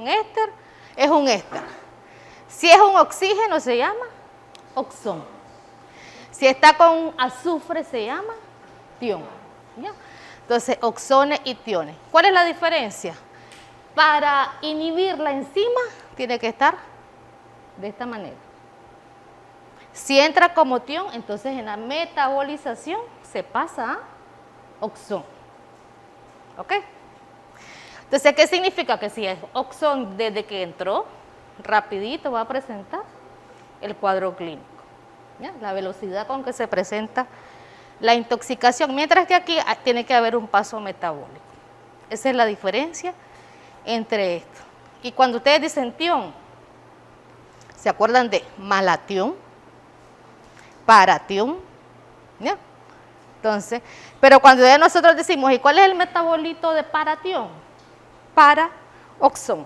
un éster, es un éster. Si es un oxígeno, se llama oxón. Si está con azufre, se llama tión. ¿Ya? Entonces, oxones y tiones. ¿Cuál es la diferencia? Para inhibir la enzima, tiene que estar de esta manera. Si entra como tión, entonces en la metabolización se pasa a oxón. ¿Ok? Entonces, ¿qué significa? Que si es oxón desde que entró, rapidito va a presentar el cuadro clínico. ¿Ya? La velocidad con que se presenta la intoxicación, mientras que aquí tiene que haber un paso metabólico. Esa es la diferencia entre esto. Y cuando ustedes dicen tión, ¿se acuerdan de malatión? Paratión. ¿Ya? Entonces, pero cuando ya nosotros decimos, ¿y cuál es el metabolito de paratión? Paraoxón.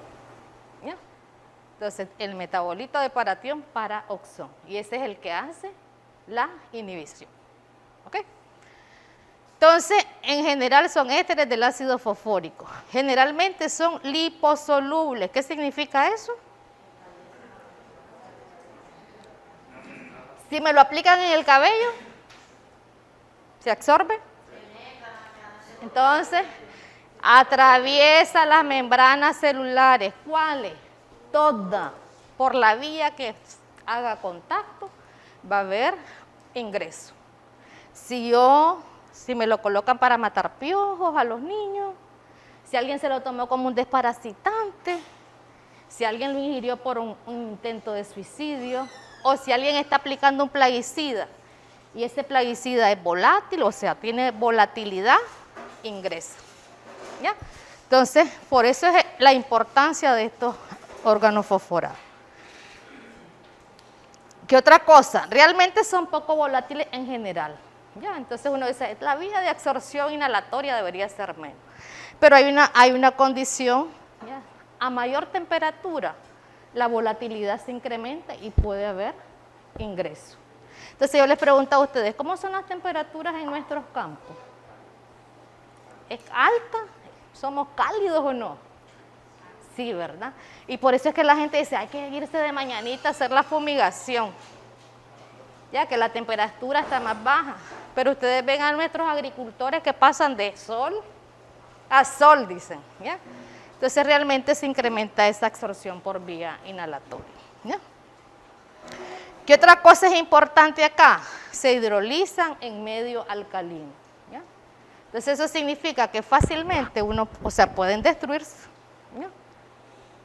¿Ya? Entonces, el metabolito de paratión, paraoxón. Y ese es el que hace la inhibición. ¿Ok? Entonces, en general son ésteres del ácido fosfórico. Generalmente son liposolubles. ¿Qué significa eso? Si me lo aplican en el cabello, ¿se absorbe? Entonces, atraviesa las membranas celulares. ¿Cuáles? Todas. Por la vía que haga contacto, va a haber ingreso. Si me lo colocan para matar piojos a los niños, si alguien se lo tomó como un desparasitante, si alguien lo ingirió por un intento de suicidio, o si alguien está aplicando un plaguicida y ese plaguicida es volátil, o sea, tiene volatilidad, ingresa. ¿Ya? Entonces, por eso es la importancia de estos órganos fosforados. ¿Qué otra cosa? Realmente son poco volátiles en general. ¿Ya? Entonces uno dice, la vía de absorción inhalatoria debería ser menos. Pero hay una condición, ¿ya? A mayor temperatura, la volatilidad se incrementa y puede haber ingreso. Entonces yo les pregunto a ustedes, ¿cómo son las temperaturas en nuestros campos? ¿Es alta? ¿Somos cálidos o no? Sí, ¿verdad? Y por eso es que la gente dice, hay que irse de mañanita a hacer la fumigación, ya que la temperatura está más baja. Pero ustedes ven a nuestros agricultores que pasan de sol a sol, dicen, ¿ya? Entonces realmente se incrementa esa absorción por vía inhalatoria, ¿ya? ¿Qué otra cosa es importante acá? Se hidrolizan en medio alcalino, ¿ya? Entonces eso significa que fácilmente pueden destruirse, ¿ya?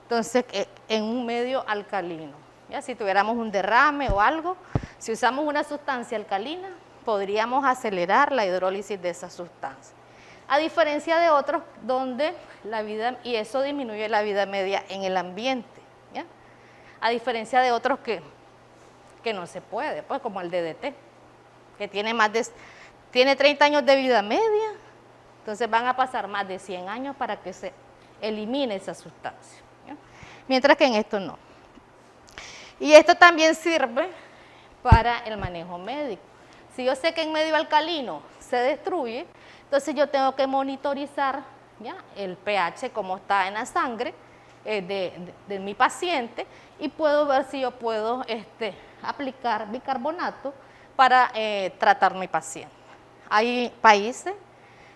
Entonces en un medio alcalino, ¿ya? Si tuviéramos un derrame o algo, si usamos una sustancia alcalina, podríamos acelerar la hidrólisis de esa sustancia. A diferencia de otros donde y eso disminuye la vida media en el ambiente, ¿ya? A diferencia de otros que no se puede, pues como el DDT, que tiene 30 años de vida media, entonces van a pasar más de 100 años para que se elimine esa sustancia, ¿ya? Mientras que en esto no. Y esto también sirve para el manejo médico. Si yo sé que en medio alcalino se destruye, entonces yo tengo que monitorizar, ¿ya? El pH, cómo está en la sangre de mi paciente, y puedo ver si yo puedo aplicar bicarbonato para tratar mi paciente. Hay países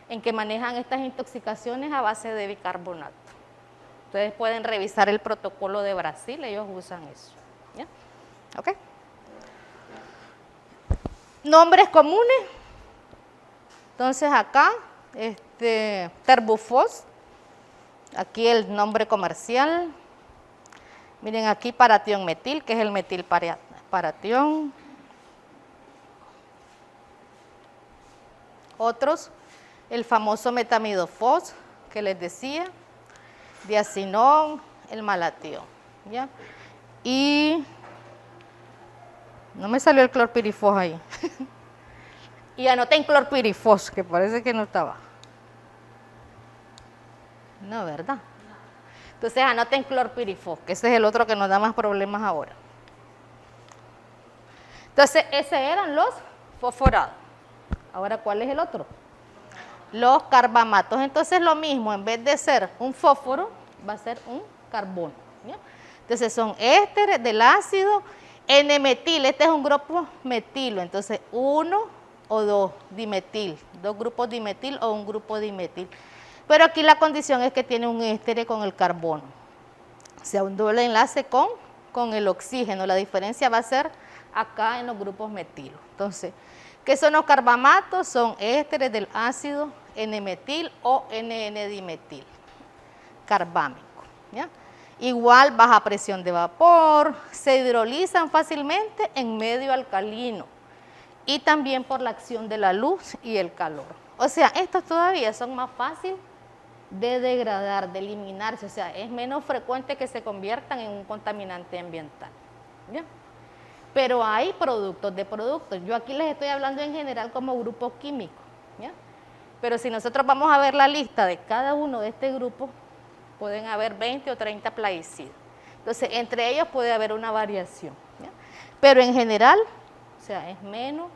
en que manejan estas intoxicaciones a base de bicarbonato. Ustedes pueden revisar el protocolo de Brasil, ellos usan eso, ¿ya? ¿Ok? Nombres comunes. Entonces acá, Terbufos, aquí el nombre comercial. Miren aquí paratión metil, que es el metilparatión. Otros, el famoso metamidofos, que les decía, diacinón, el malatión, ¿ya? Y no me salió el clorpirifos ahí. Y anoten clorpirifos, que parece que no estaba. No, ¿verdad? Entonces anoten clorpirifos, que ese es el otro que nos da más problemas ahora. Entonces, esos eran los fosforados. Ahora, ¿cuál es el otro? Los carbamatos. Entonces, lo mismo, en vez de ser un fósforo, va a ser un carbono. ¿Ya? Entonces son ésteres del ácido N-metil, este es un grupo metilo, entonces 1 o 2 dimetil, 2 grupos dimetil o un grupo dimetil. Pero aquí la condición es que tiene un éster con el carbono, o sea, un doble enlace con el oxígeno. La diferencia va a ser acá en los grupos metilo. Entonces, ¿qué son los carbamatos? Son ésteres del ácido N-metil o NN-dimetil, carbámico. ¿Ya? Igual baja presión de vapor, se hidrolizan fácilmente en medio alcalino y también por la acción de la luz y el calor. O sea, estos todavía son más fáciles de degradar, de eliminarse, o sea, es menos frecuente que se conviertan en un contaminante ambiental. ¿Ya? Pero hay productos de productos. Yo aquí les estoy hablando en general como grupo químico. ¿Ya? Pero si nosotros vamos a ver la lista de cada uno de este grupo, pueden haber 20 o 30 plaguicidas. Entonces, entre ellos puede haber una variación. ¿Ya? Pero en general, o sea, es menos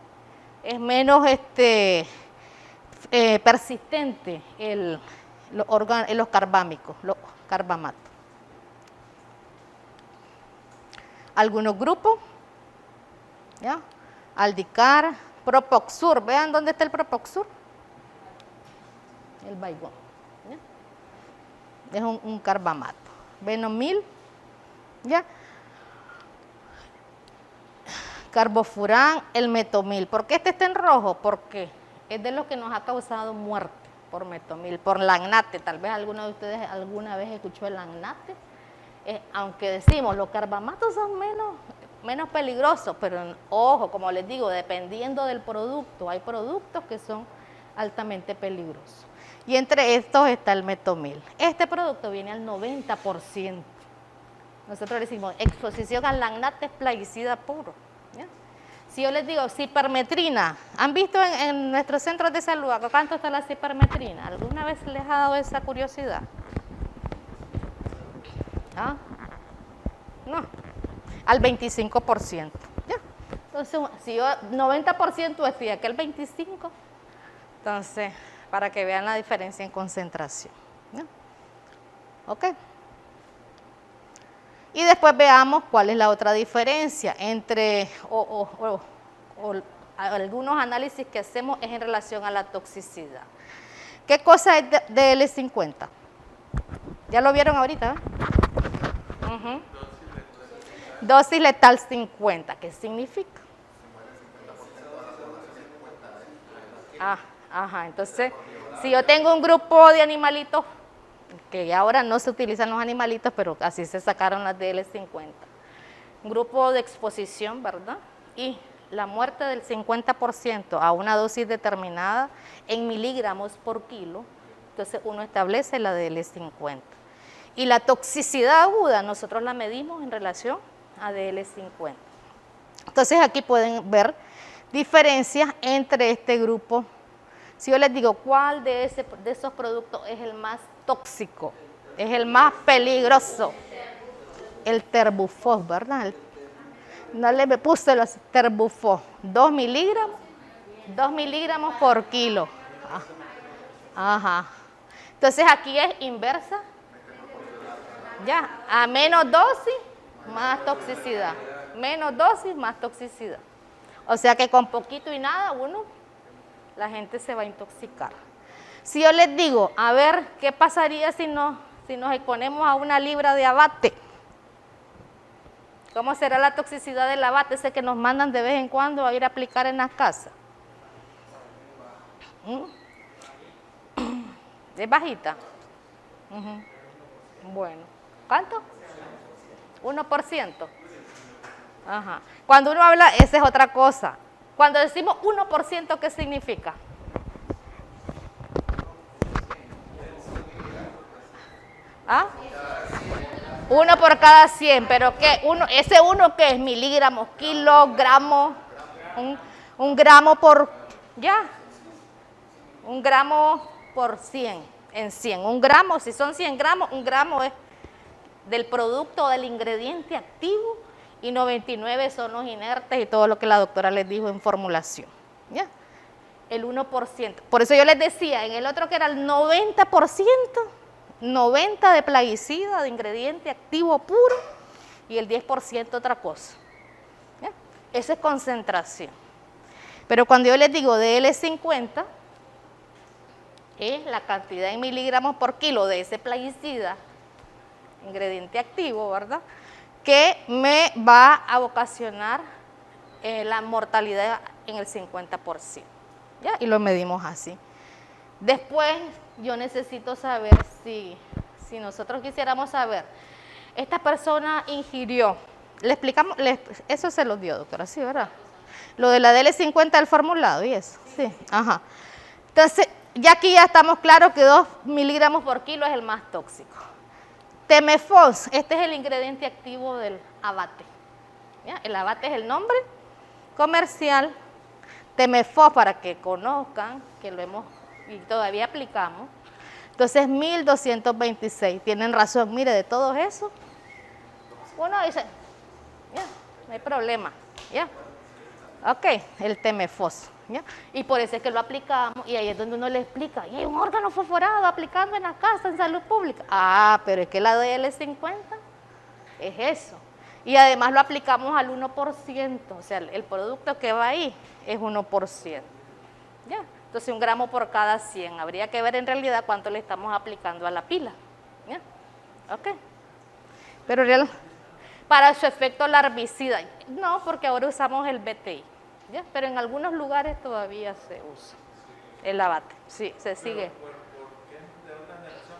persistente los carbámicos, los carbamatos. Algunos grupos, ¿ya? Aldicar, Propoxur. Vean dónde está el Propoxur. El baigón. Es un carbamato. Benomil, ¿ya? Carbofurán, el metomil. ¿Por qué este está en rojo? Porque es de lo que nos ha causado muerte por metomil, por lagnate. Tal vez alguno de ustedes alguna vez escuchó el lagnate. Aunque decimos, los carbamatos son menos peligrosos, pero ojo, como les digo, dependiendo del producto, hay productos que son altamente peligrosos. Y entre estos está el metomil. Este producto viene al 90%. Nosotros le decimos exposición al lagnate es plaguicida puro. ¿Ya? Si yo les digo cipermetrina, ¿han visto en nuestros centros de salud acá cuánto está la cipermetrina? ¿Alguna vez les ha dado esa curiosidad? ¿Ah? No, al 25%. ¿Ya? Entonces, si yo 90% es y aquel 25%, entonces, para que vean la diferencia en concentración. ¿Ya? ¿Ok? Y después veamos cuál es la otra diferencia entre, algunos análisis que hacemos es en relación a la toxicidad. ¿Qué cosa es DL50? ¿Ya lo vieron ahorita? Dosis letal 50. ¿Qué significa? Ajá, entonces, si yo tengo un grupo de animalitos, que ahora no se utilizan los animalitos, pero así se sacaron las DL50. Un grupo de exposición, ¿verdad? Y la muerte del 50% a una dosis determinada en miligramos por kilo, entonces uno establece la DL50. Y la toxicidad aguda nosotros la medimos en relación a DL50. Entonces aquí pueden ver diferencias entre este grupo. Si yo les digo cuál de esos productos es el más tóxico, es el más peligroso, el terbufos, ¿verdad? No le puse los terbufos, 2 miligramos por kilo. Ajá. Entonces aquí es inversa. Ya, a menos dosis, más toxicidad. Menos dosis, más toxicidad. O sea que con poquito y nada, la gente se va a intoxicar. Si yo les digo, a ver, ¿qué pasaría si nos exponemos a 1 libra de abate? ¿Cómo será la toxicidad del abate ese que nos mandan de vez en cuando a ir a aplicar en las casas? ¿Es bajita? Bueno, ¿cuánto? 1%. Ajá. Cuando uno habla, esa es otra cosa. Cuando decimos 1%, ¿qué significa? ¿Ah? 1 por cada 100, pero ¿qué? ¿Ese 1 qué es? Miligramos, kilogramos, un gramo por, ya, 1 gramo por 100, en 100. 1 gramo, si son 100 gramos, 1 gramo es del producto o del ingrediente activo y 99 son los inertes y todo lo que la doctora les dijo en formulación. ¿Ya? El 1%. Por eso yo les decía, en el otro que era el 90%, 90 de plaguicida, de ingrediente activo puro, y el 10% otra cosa. ¿Ya? Eso es concentración. Pero cuando yo les digo DL50, es la cantidad en miligramos por kilo de ese plaguicida, ingrediente activo, ¿verdad?, que me va a ocasionar la mortalidad en el 50%. ¿Ya? Y lo medimos así. Después yo necesito saber si nosotros quisiéramos saber, esta persona ingirió, le explicamos, eso se lo dio, doctora, sí, ¿verdad? Lo de la DL50 del formulado y eso, sí, ajá. Entonces, ya aquí ya estamos claros que 2 miligramos por kilo es el más tóxico. Temefos, este es el ingrediente activo del abate. ¿Ya? El abate es el nombre comercial. Temefos, para que conozcan que lo hemos y todavía aplicamos. Entonces, 1226. Tienen razón, mire, de todo eso, uno dice, ya, no hay problema, ya. Ok, el Temefos, ¿ya? Y por eso es que lo aplicamos, y ahí es donde uno le explica, y hay un órgano fosforado aplicando en la casa, en salud pública. Ah, pero es que la DL50 es eso. Y además lo aplicamos al 1%, o sea, el producto que va ahí es 1%. ¿Ya? Entonces 1 gramo por cada 100. Habría que ver en realidad cuánto le estamos aplicando a la pila. ¿Ya? Ok. Pero para su efecto larvicida, no, porque ahora usamos el BTI. ¿Ya? Pero en algunos lugares todavía se usa el abate. Sí, se sigue. ¿Por qué de otra generación?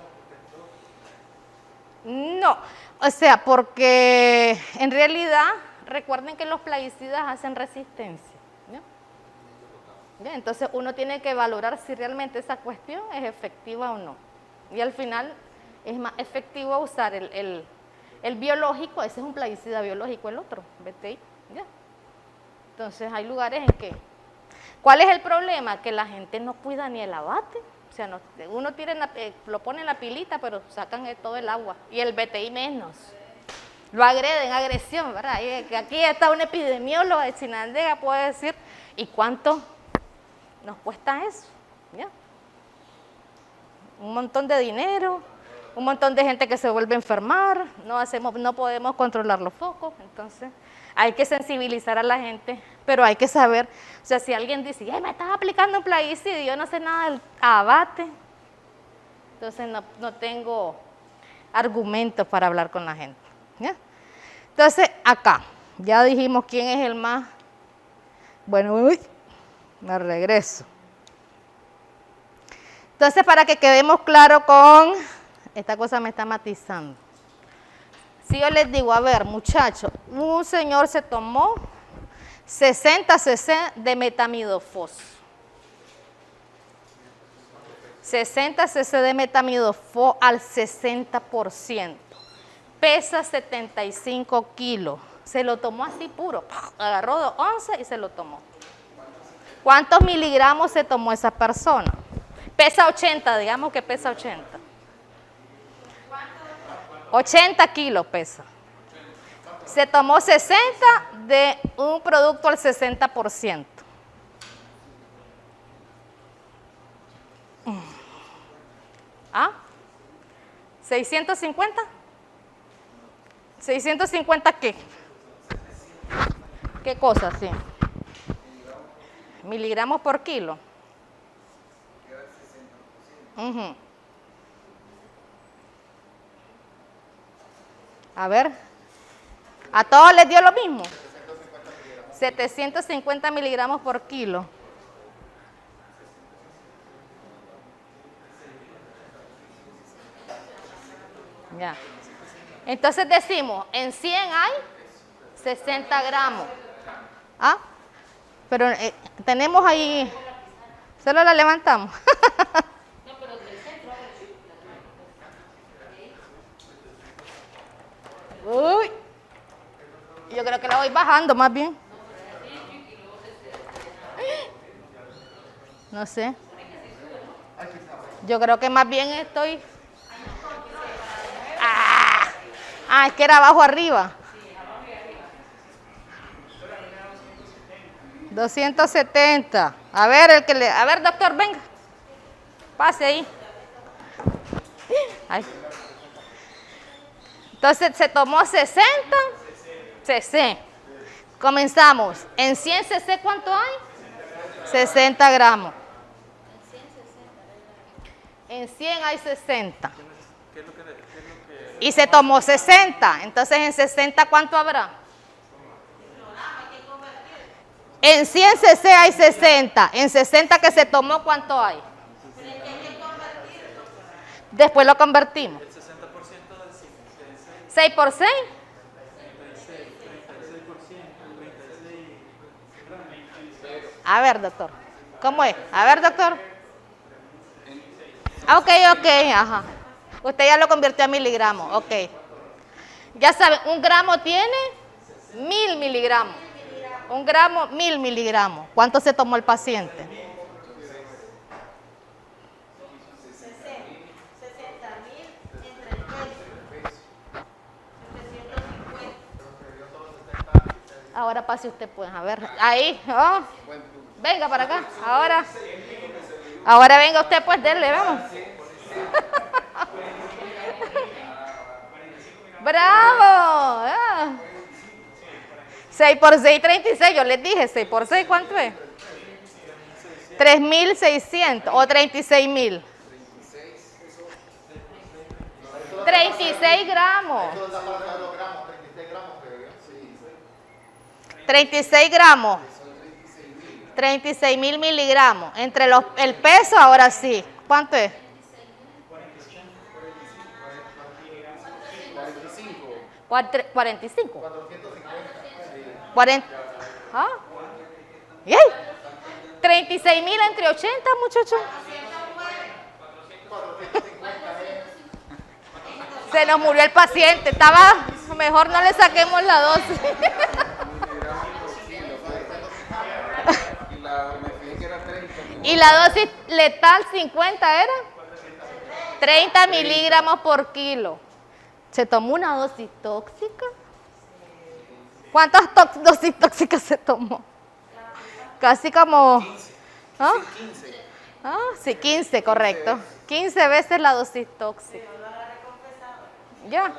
No, o sea, porque en realidad, recuerden que los plaguicidas hacen resistencia. ¿Ya? ¿Ya? Entonces uno tiene que valorar si realmente esa cuestión es efectiva o no. Y al final es más efectivo usar el biológico, ese es un plaguicida biológico, el otro, BTI. ¿Ya? Entonces hay lugares en que, ¿cuál es el problema? Que la gente no cuida ni el abate. O sea, no, uno lo pone en la pilita, pero sacan todo el agua. Y el BTI menos. Lo agreden, agresión, ¿verdad? Y aquí está un epidemiólogo de Chinandega, puede decir, ¿y cuánto nos cuesta eso? ¿Ya? Un montón de dinero, un montón de gente que se vuelve a enfermar, no podemos controlar los focos, entonces hay que sensibilizar a la gente, pero hay que saber, o sea, si alguien dice, ¡ay, me estás aplicando un plaguicida y yo no sé nada del abate! Entonces no tengo argumentos para hablar con la gente. ¿Ya? Entonces, acá, ya dijimos quién es el más, bueno, me regreso. Entonces, para que quedemos claros con, esta cosa me está matizando. Si yo les digo, a ver, muchachos, un señor se tomó 60 cc de metamidofos. 60 cc de metamidofos al 60%. Pesa 75 kilos. Se lo tomó así puro. Agarró 2 onzas y se lo tomó. ¿Cuántos miligramos se tomó esa persona? Pesa 80, digamos que pesa 80. 80 kilos pesa. Se tomó 60 de un producto al 60%. ¿Ah? ¿650? ¿650 qué? ¿Qué cosa, sí? Miligramos por kilo. A ver, ¿a todos les dio lo mismo? 750 miligramos por kilo. Ya. Entonces decimos, en 100 hay 60 gramos. ¿Ah? Pero tenemos ahí, solo la levantamos. Uy, yo creo que la voy bajando más bien. No sé. Yo creo que más bien estoy... es que era abajo arriba. 270. A ver, a ver, doctor, venga. Pase ahí. Ay. Entonces se tomó 60 cc. Comenzamos. En 100 cc, ¿cuánto hay? 60 gramos. En 100 hay 60. Y se tomó 60. Entonces en 60, ¿cuánto habrá? En 100 cc hay 60. En 60 que se tomó, ¿cuánto hay? Después lo convertimos. 6 por 6. A ver, doctor. ¿Cómo es? A ver, doctor. Ok, ajá. Usted ya lo convirtió a miligramos, ok. Ya saben, un gramo tiene 1000 miligramos. Un gramo, 1000 miligramos. ¿Cuánto se tomó el paciente? 60.000 entre el peso. 750. Ahora pase usted, pues, a ver. Ahí, oh. Venga para acá. Ahora venga usted, pues, denle, vamos. ¡Bravo! 6 por 6, 36. Yo les dije, 6 por 6, ¿cuánto es? 3.600 o 36.000. 36 gramos. 36 gramos. 36.000 miligramos. Entre el peso, ahora sí. ¿Cuánto es? 45. 40. ¿Ah? ¿Y ahí? 36.000 entre 80, muchachos. Se nos murió el paciente. Estaba, mejor no le saquemos la dosis. Y la dosis letal 50 era 30 miligramos por kilo. ¿Se tomó una dosis tóxica? ¿Cuántas dosis tóxicas se tomó? Casi como... ¿ah? Sí, 15, correcto. 15 veces la dosis tóxica. Ya.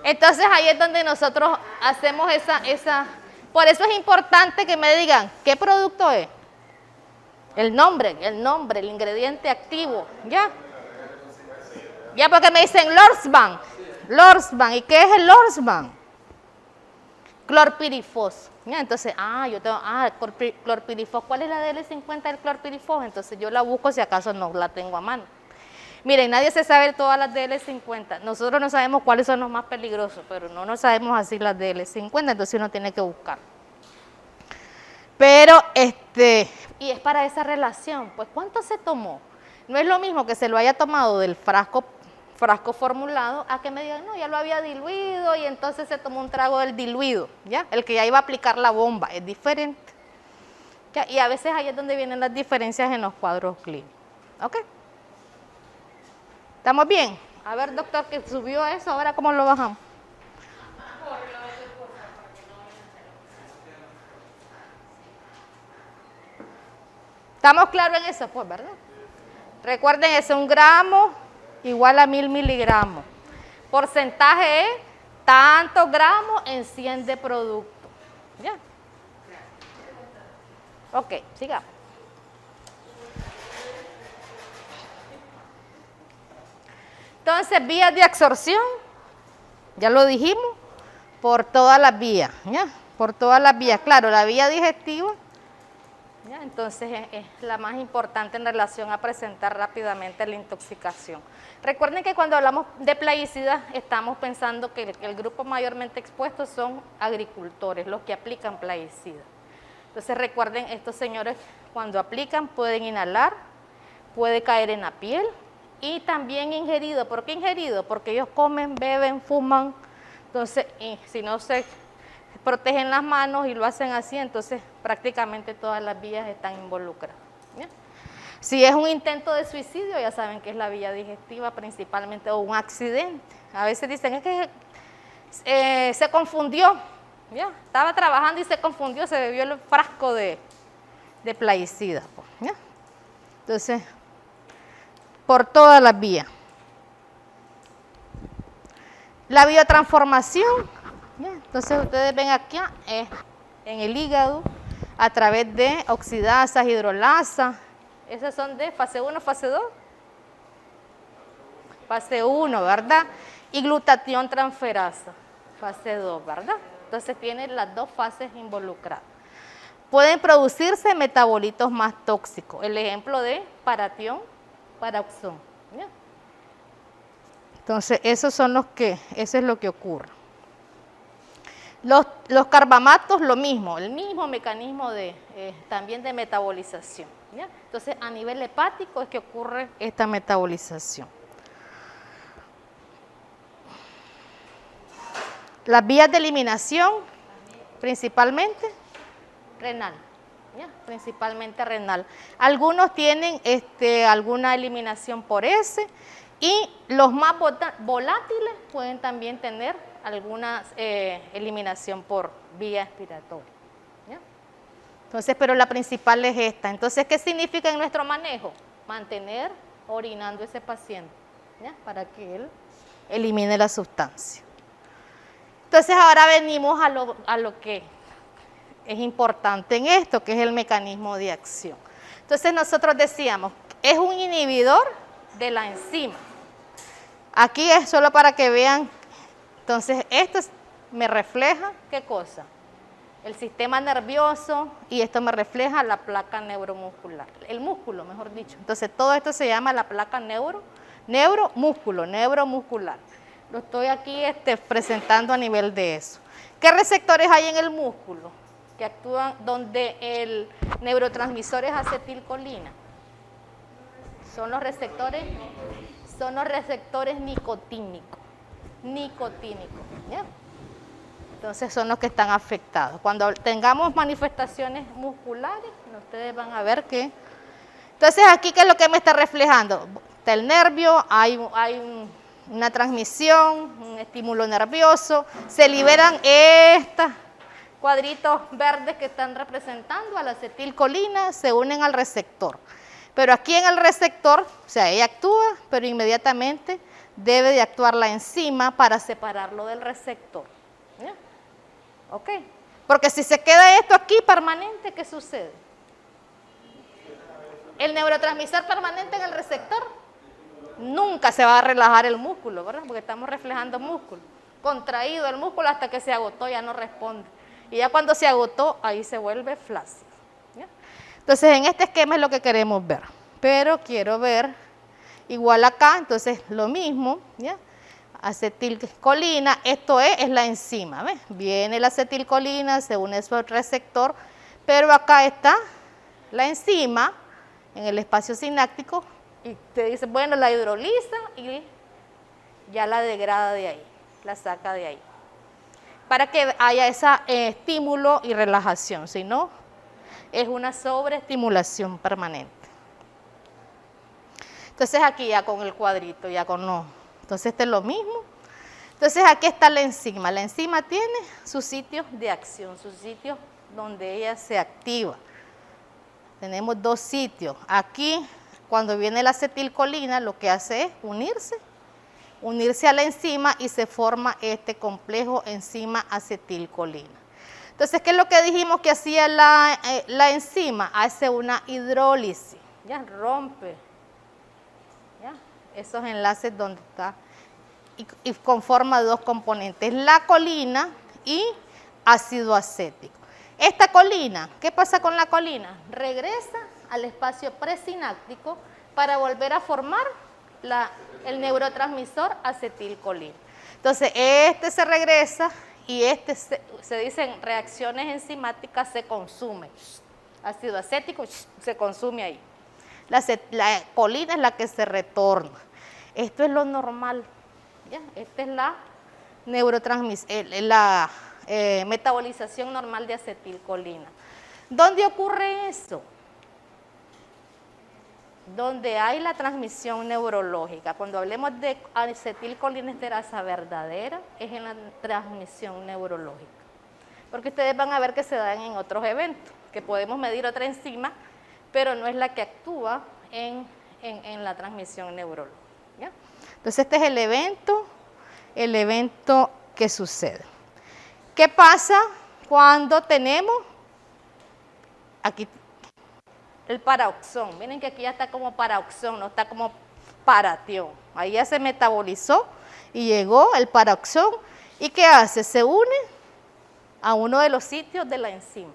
Entonces ahí es donde nosotros hacemos esa... Por eso es importante que me digan, ¿qué producto es? El nombre, el ingrediente activo, ¿ya? Ya porque me dicen Lorsban, ¿y qué es el Lorsban? Clorpirifos, ¿ya? Entonces, yo tengo, clorpirifos, ¿cuál es la DL50 del clorpirifos? Entonces yo la busco si acaso no la tengo a mano. Miren, nadie se sabe todas las DL50, nosotros no sabemos cuáles son los más peligrosos, pero no sabemos así las DL50, entonces uno tiene que buscar. Pero, y es para esa relación, pues, ¿cuánto se tomó? No es lo mismo que se lo haya tomado del frasco formulado a que me digan, no, ya lo había diluido y entonces se tomó un trago del diluido, ¿ya? El que ya iba a aplicar la bomba, es diferente. ¿Ya? Y a veces ahí es donde vienen las diferencias en los cuadros clínicos, ¿ok? ¿Estamos bien? A ver, doctor, que subió eso, ahora ¿cómo lo bajamos? ¿Estamos claros en eso? Pues, ¿verdad? Recuerden eso, 1 gramo igual a 1000 miligramos. Porcentaje es tantos gramos en 100 de producto. ¿Ya? Ok, sigamos. Entonces, vías de absorción, ya lo dijimos, por todas las vías, ¿ya? Por todas las vías. Claro, la vía digestiva, ¿ya? Entonces es la más importante en relación a presentar rápidamente la intoxicación. Recuerden que cuando hablamos de plaguicidas estamos pensando que el grupo mayormente expuesto son agricultores, los que aplican plaguicidas. Entonces recuerden, estos señores cuando aplican pueden inhalar, puede caer en la piel y también ingerido. ¿Por qué ingerido? Porque ellos comen, beben, fuman, entonces si no se protegen las manos y lo hacen así, entonces prácticamente todas las vías están involucradas. ¿Ya? Si es un intento de suicidio, ya saben que es la vía digestiva principalmente, o un accidente. A veces dicen, es que se confundió, ¿ya? Estaba trabajando y se confundió, se bebió el frasco de plaguicida. ¿Ya? Entonces, por todas las vías. La biotransformación, ¿ya? Entonces ustedes ven aquí en el hígado a través de oxidasa, hidrolasa. Esas son de fase 1, fase 2. Fase 1, ¿verdad? Y glutatión transferasa, fase 2, ¿verdad? Entonces tienen las dos fases involucradas. Pueden producirse metabolitos más tóxicos. El ejemplo de paratión, paroxón. ¿Ya? Entonces, eso es lo que ocurre. Los carbamatos, lo mismo, el mismo mecanismo también de metabolización. ¿Ya? Entonces, a nivel hepático es que ocurre esta metabolización. Las vías de eliminación, principalmente renal, ¿ya? Principalmente renal. Algunos tienen alguna eliminación por S y los más volátiles pueden también tener alguna eliminación por vía expiratoria. ¿Ya? Entonces, pero la principal es esta. Entonces, ¿qué significa en nuestro manejo? Mantener orinando ese paciente, ¿ya? Para que él elimine la sustancia. Entonces ahora venimos a lo que es importante en esto, que es el mecanismo de acción. Entonces nosotros decíamos, es un inhibidor de la enzima. Aquí es solo para que vean, entonces esto me refleja, ¿qué cosa? El sistema nervioso y esto me refleja la placa neuromuscular, el músculo, mejor dicho. Entonces todo esto se llama la placa neuromuscular. Lo estoy aquí presentando a nivel de eso. ¿Qué receptores hay en el músculo que actúan donde el neurotransmisor es acetilcolina? Son los receptores nicotínicos. ¿Ya? Entonces son los que están afectados. Cuando tengamos manifestaciones musculares, ustedes van a ver que... Entonces aquí, ¿qué es lo que me está reflejando? Está el nervio, hay una transmisión, un estímulo nervioso, se liberan estos cuadritos verdes que están representando a la acetilcolina, se unen al receptor. Pero aquí en el receptor, o sea, ella actúa, pero inmediatamente debe de actuar la enzima para separarlo del receptor. ¿Ya? ¿Ok? Porque si se queda esto aquí permanente, ¿qué sucede? El neurotransmisor permanente en el receptor nunca se va a relajar el músculo, ¿verdad? Porque estamos reflejando músculo. Contraído el músculo hasta que se agotó, ya no responde. Y ya cuando se agotó, ahí se vuelve flácido. ¿Ya? Entonces, en este esquema es lo que queremos ver. Pero quiero ver, igual acá, entonces lo mismo, ¿ya? Acetilcolina, esto es la enzima, ¿ves? Viene la acetilcolina, se une a su receptor, pero acá está la enzima en el espacio sináptico. Y te dice, bueno, la hidroliza y ya la degrada de ahí, la saca de ahí. Para que haya ese estímulo y relajación, si no, es una sobreestimulación permanente. Entonces aquí ya con el cuadrito, ya con no. Entonces este es lo mismo. Entonces aquí está la enzima. La enzima tiene sus sitios de acción, sus sitios donde ella se activa. Tenemos dos sitios. Aquí, cuando viene la acetilcolina, lo que hace es unirse a la enzima y se forma este complejo enzima-acetilcolina. Entonces, ¿qué es lo que dijimos que hacía la enzima? Hace una hidrólisis, ya rompe, ¿ya? Esos enlaces donde está y conforma dos componentes, la colina y ácido acético. Esta colina, ¿qué pasa con la colina? Regresa al espacio presináptico para volver a formar el neurotransmisor acetilcolina. Entonces, este se regresa y se dicen reacciones enzimáticas, se consume. Ácido acético se consume ahí. La colina es la que se retorna. Esto es lo normal. ¿Ya? Esta es la metabolización normal de acetilcolina. ¿Dónde ocurre eso? Donde hay la transmisión neurológica. Cuando hablemos de acetilcolinesterasa verdadera, es en la transmisión neurológica. Porque ustedes van a ver que se dan en otros eventos, que podemos medir otra enzima, pero no es la que actúa en la transmisión neurológica. ¿Ya? Entonces este es el evento el evento que sucede. ¿Qué pasa cuando tenemos aquí el paraoxón? Miren que aquí ya está como paraoxón, no está como paratión. Ahí ya se metabolizó y llegó el paraoxón. ¿Y qué hace? Se une a uno de los sitios de la enzima.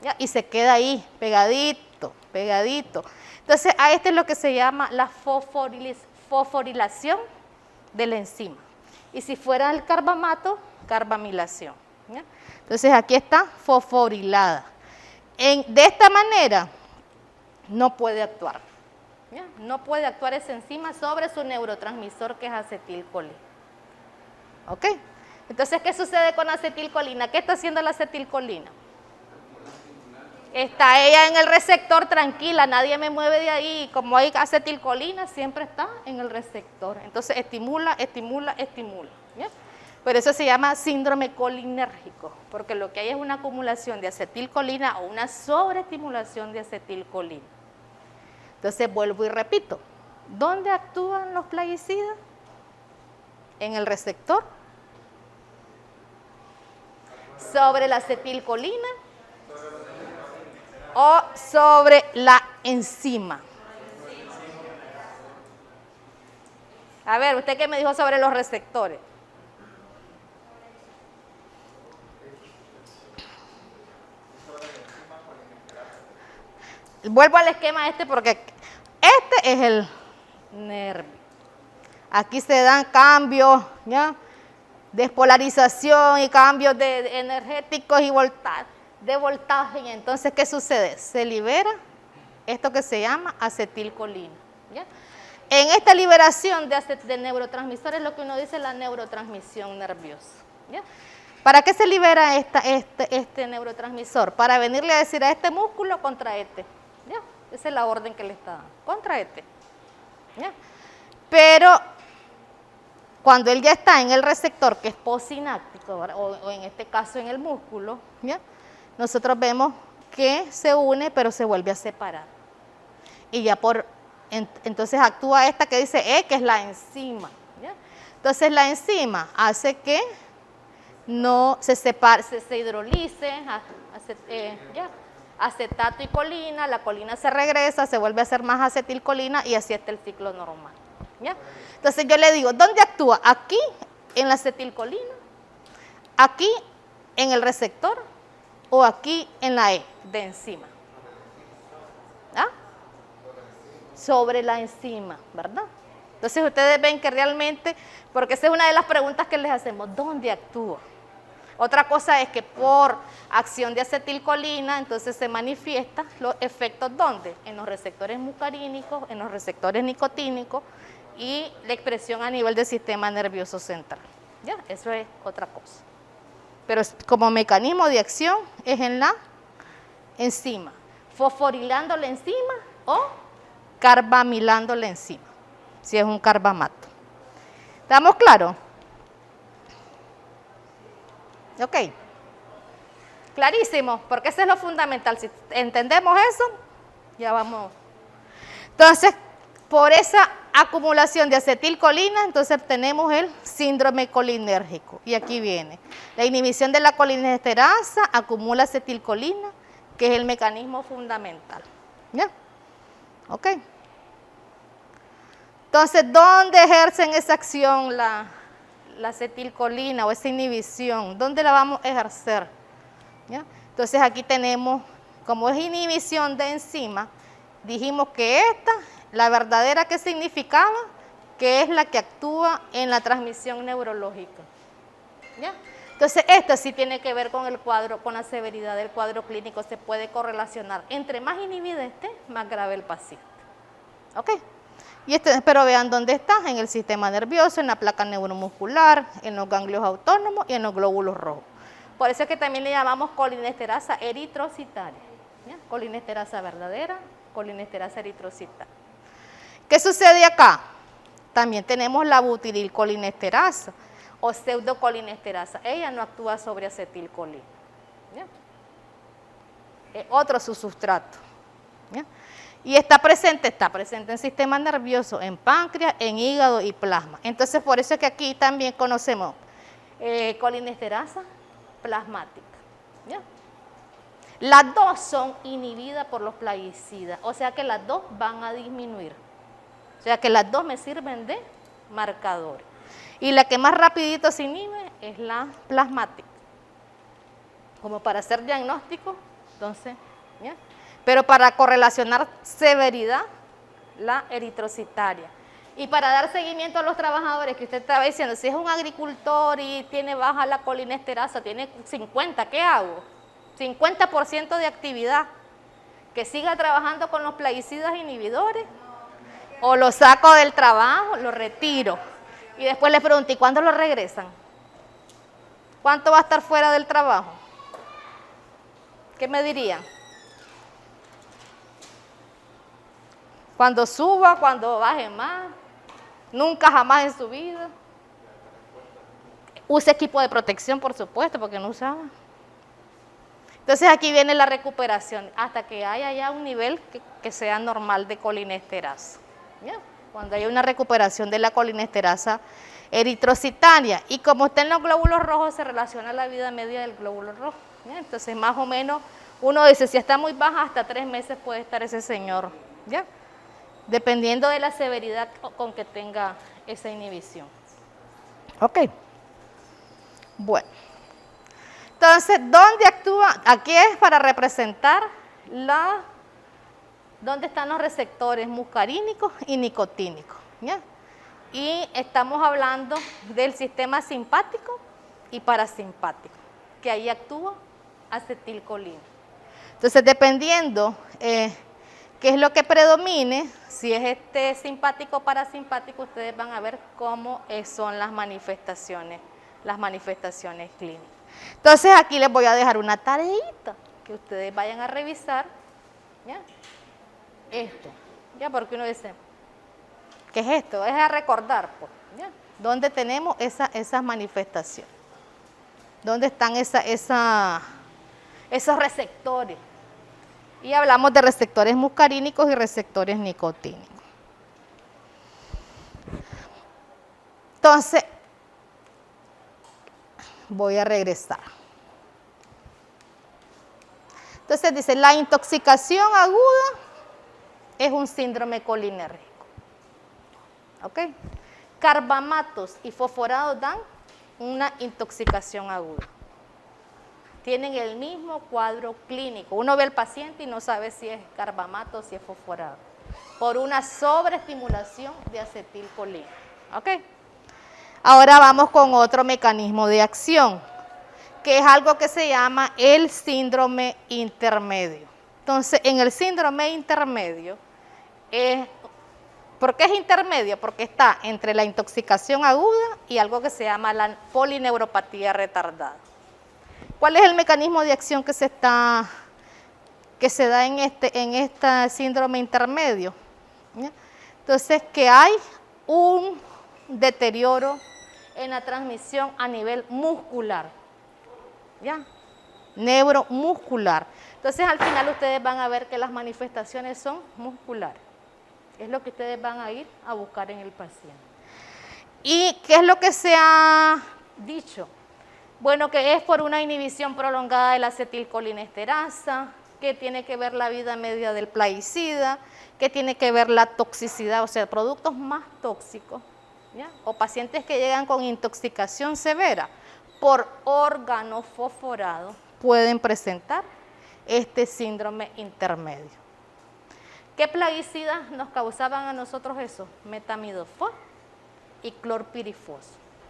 ¿Ya? Y se queda ahí, pegadito, pegadito. Entonces, a este es lo que se llama la fosforilación de la enzima. Y si fuera el carbamato, carbamilación. ¿Ya? Entonces, aquí está fosforilada. De esta manera, no puede actuar. ¿Ya? No puede actuar esa enzima sobre su neurotransmisor, que es acetilcolina. ¿Ok? Entonces, ¿qué sucede con acetilcolina? ¿Qué está haciendo la acetilcolina? Está ella en el receptor tranquila, nadie me mueve de ahí. Como hay acetilcolina, siempre está en el receptor. Entonces estimula, estimula, estimula. ¿Ya? Por eso se llama síndrome colinérgico, porque lo que hay es una acumulación de acetilcolina o una sobreestimulación de acetilcolina. Entonces vuelvo y repito, ¿dónde actúan los plaguicidas? En el receptor. Sobre la acetilcolina o sobre la enzima. A ver, ¿usted qué me dijo sobre los receptores? Vuelvo al esquema porque este es el nervio. Aquí se dan cambios, ¿ya? Despolarización y cambios energéticos y de voltaje. Y entonces, ¿qué sucede? Se libera esto que se llama acetilcolina. ¿Ya? En esta liberación de neurotransmisores, lo que uno dice es la neurotransmisión nerviosa. ¿Ya? ¿Para qué se libera este neurotransmisor? Para venirle a decir a este músculo, contraete. ¿Ya? Esa es la orden que le está dando. Contraete. ¿Ya? Pero cuando él ya está en el receptor, que es posináptico, o en este caso en el músculo, ¿ya? Nosotros vemos que se une, pero se vuelve a separar. Y ya entonces actúa esta que dice E, que es la enzima. ¿Ya? Entonces la enzima hace que no se separe, se hidrolice, ¿ya? Acetato y colina, la colina se regresa, se vuelve a hacer más acetilcolina y así está el ciclo normal. ¿Ya? Entonces yo le digo, ¿dónde actúa? Aquí en la acetilcolina, aquí en el receptor o aquí en la E de enzima. ¿Ah? Sobre la enzima, ¿verdad? Entonces ustedes ven que realmente, porque esa es una de las preguntas que les hacemos, ¿dónde actúa? Otra cosa es que por acción de acetilcolina, entonces se manifiestan los efectos, ¿dónde? En los receptores mucarínicos, en los receptores nicotínicos y la expresión a nivel del sistema nervioso central. ¿Ya? Eso es otra cosa. Pero como mecanismo de acción es en la enzima, fosforilando la enzima o carbamilando la enzima, si es un carbamato. ¿Estamos claros? Ok. Clarísimo, porque eso es lo fundamental. Si entendemos eso, ya vamos. Entonces, por esa acumulación de acetilcolina, entonces tenemos el síndrome colinérgico. Y aquí viene. La inhibición de la colinesterasa acumula acetilcolina, que es el mecanismo fundamental. ¿Ya? Ok. Entonces, ¿dónde ejercen esa acción la acetilcolina o esa inhibición? ¿Dónde la vamos a ejercer? ¿Ya? Entonces, aquí tenemos, como es inhibición de enzima, dijimos que esta, la verdadera que significaba, que es la que actúa en la transmisión neurológica. ¿Ya? Entonces, esto sí tiene que ver con el cuadro, con la severidad del cuadro clínico, se puede correlacionar. Entre más inhibida esté, más grave el paciente. ¿Ok? Y pero vean dónde está, en el sistema nervioso, en la placa neuromuscular, en los ganglios autónomos y en los glóbulos rojos. Por eso es que también le llamamos colinesterasa eritrocitaria. ¿Ya? Colinesterasa verdadera, colinesterasa eritrocitaria. ¿Qué sucede acá? También tenemos la butirilcolinesterasa o pseudocolinesterasa. Ella no actúa sobre acetilcolina. ¿Ya? Es otro su sustrato. ¿Ya? Y está presente en sistema nervioso, en páncreas, en hígado y plasma. Entonces, por eso es que aquí también conocemos colinesterasa plasmática. ¿Ya? Las dos son inhibidas por los plaguicidas, o sea que las dos van a disminuir. O sea que las dos me sirven de marcador. Y la que más rapidito se inhibe es la plasmática. Como para hacer diagnóstico, entonces, ¿ya? Pero para correlacionar severidad, la eritrocitaria. Y para dar seguimiento a los trabajadores, que usted estaba diciendo, si es un agricultor y tiene baja la colinesterasa, tiene 50, ¿qué hago? 50% de actividad. Que siga trabajando con los plaguicidas inhibidores, o lo saco del trabajo, lo retiro. Y después le pregunto, ¿y cuándo lo regresan? ¿Cuánto va a estar fuera del trabajo? ¿Qué me dirían? Cuando suba, cuando baje más, nunca jamás en su vida. Use equipo de protección, por supuesto, porque no usaba. Entonces aquí viene la recuperación, hasta que haya ya un nivel que sea normal de colinesterasa. ¿Ya? Cuando haya una recuperación de la colinesterasa eritrocitaria. Y como está en los glóbulos rojos, se relaciona la vida media del glóbulo rojo. ¿Ya? Entonces más o menos uno dice, si está muy baja, hasta 3 meses puede estar ese señor. ¿Ya? Dependiendo de la severidad con que tenga esa inhibición. Ok. Bueno. Entonces, ¿dónde actúa? Aquí es para representar dónde están los receptores muscarínicos y nicotínicos. ¿Ya? Y estamos hablando del sistema simpático y parasimpático, que ahí actúa acetilcolina. Entonces, dependiendo qué es lo que predomine, si es este simpático o parasimpático, ustedes van a ver cómo son las manifestaciones clínicas. Entonces, aquí les voy a dejar una tareita que ustedes vayan a revisar. ¿Ya? Esto, ¿ya? Porque uno dice, ¿qué es esto? Es a recordar, pues, ¿ya? ¿Dónde tenemos esas manifestaciones? ¿Dónde están esos receptores? Y hablamos de receptores muscarínicos y receptores nicotínicos. Entonces, voy a regresar. Entonces dice, la intoxicación aguda es un síndrome colinérgico. ¿Ok? Carbamatos y fosforados dan una intoxicación aguda. Tienen el mismo cuadro clínico. Uno ve al paciente y no sabe si es carbamato o si es fosforado, por una sobreestimulación de acetilcolina. ¿Ok? Ahora vamos con otro mecanismo de acción, que es algo que se llama el síndrome intermedio. Entonces, en el síndrome intermedio, ¿por qué es intermedio? Porque está entre la intoxicación aguda y algo que se llama la polineuropatía retardada. ¿Cuál es el mecanismo de acción que se da en este síndrome intermedio? ¿Ya? Entonces, que hay un deterioro en la transmisión a nivel muscular, ¿ya? Neuromuscular. Entonces, al final ustedes van a ver que las manifestaciones son musculares. Es lo que ustedes van a ir a buscar en el paciente. ¿Y qué es lo que se ha dicho? Bueno, que es por una inhibición prolongada de la acetilcolinesterasa, que tiene que ver la vida media del plaguicida, que tiene que ver la toxicidad, o sea, productos más tóxicos, ¿ya? O pacientes que llegan con intoxicación severa por órgano fosforado pueden presentar este síndrome intermedio. ¿Qué plaguicidas nos causaban a nosotros eso? Metamidofos y clorpirifos.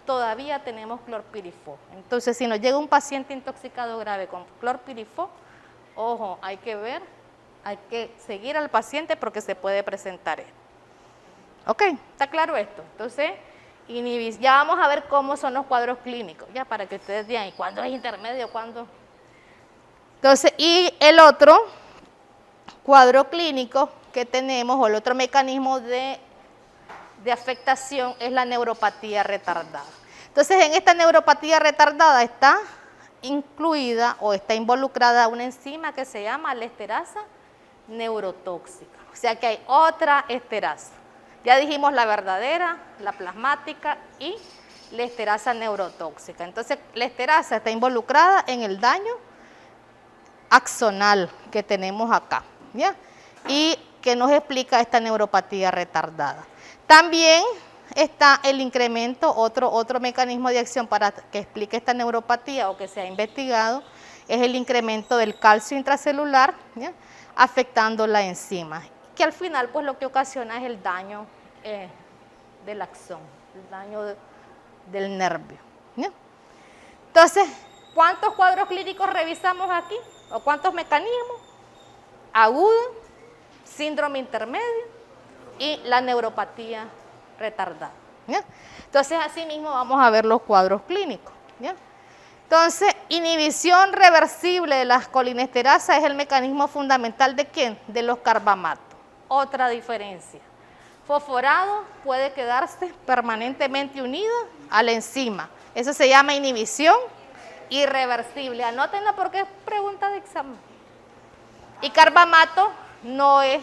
Todavía tenemos clorpirifos. Entonces, si nos llega un paciente intoxicado grave con clorpirifos, ojo, hay que ver, hay que seguir al paciente porque se puede presentar esto. ¿Ok? ¿Está claro esto? Entonces, ya vamos a ver cómo son los cuadros clínicos, ya para que ustedes digan, ¿y cuándo es intermedio? ¿Cuándo? Entonces, y el otro cuadro clínico que tenemos, o el otro mecanismo de afectación, es la neuropatía retardada. Entonces, en esta neuropatía retardada está incluida o está involucrada una enzima que se llama la esterasa neurotóxica. O sea que hay otra esterasa. Ya dijimos la verdadera, la plasmática y la esterasa neurotóxica. Entonces, la esterasa está involucrada en el daño axonal que tenemos acá, ¿ya? Y que nos explica esta neuropatía retardada. También está el incremento, otro mecanismo de acción para que explique esta neuropatía o que se ha investigado, es el incremento del calcio intracelular, ¿ya? Afectando la enzima, que al final pues lo que ocasiona es el daño del axón, el daño del nervio, ¿ya? Entonces, ¿cuántos cuadros clínicos revisamos aquí? ¿O cuántos mecanismos? Aguda, síndrome intermedio y la neuropatía retardada, ¿ya? Entonces, así mismo vamos a ver los cuadros clínicos, ¿ya? Entonces, inhibición reversible de las colinesterasas es el mecanismo fundamental ¿de quién? De los carbamatos. Otra diferencia. Fosforado puede quedarse permanentemente unido a la enzima. Eso se llama inhibición irreversible. Anótenlo porque es pregunta de examen. Y carbamato no es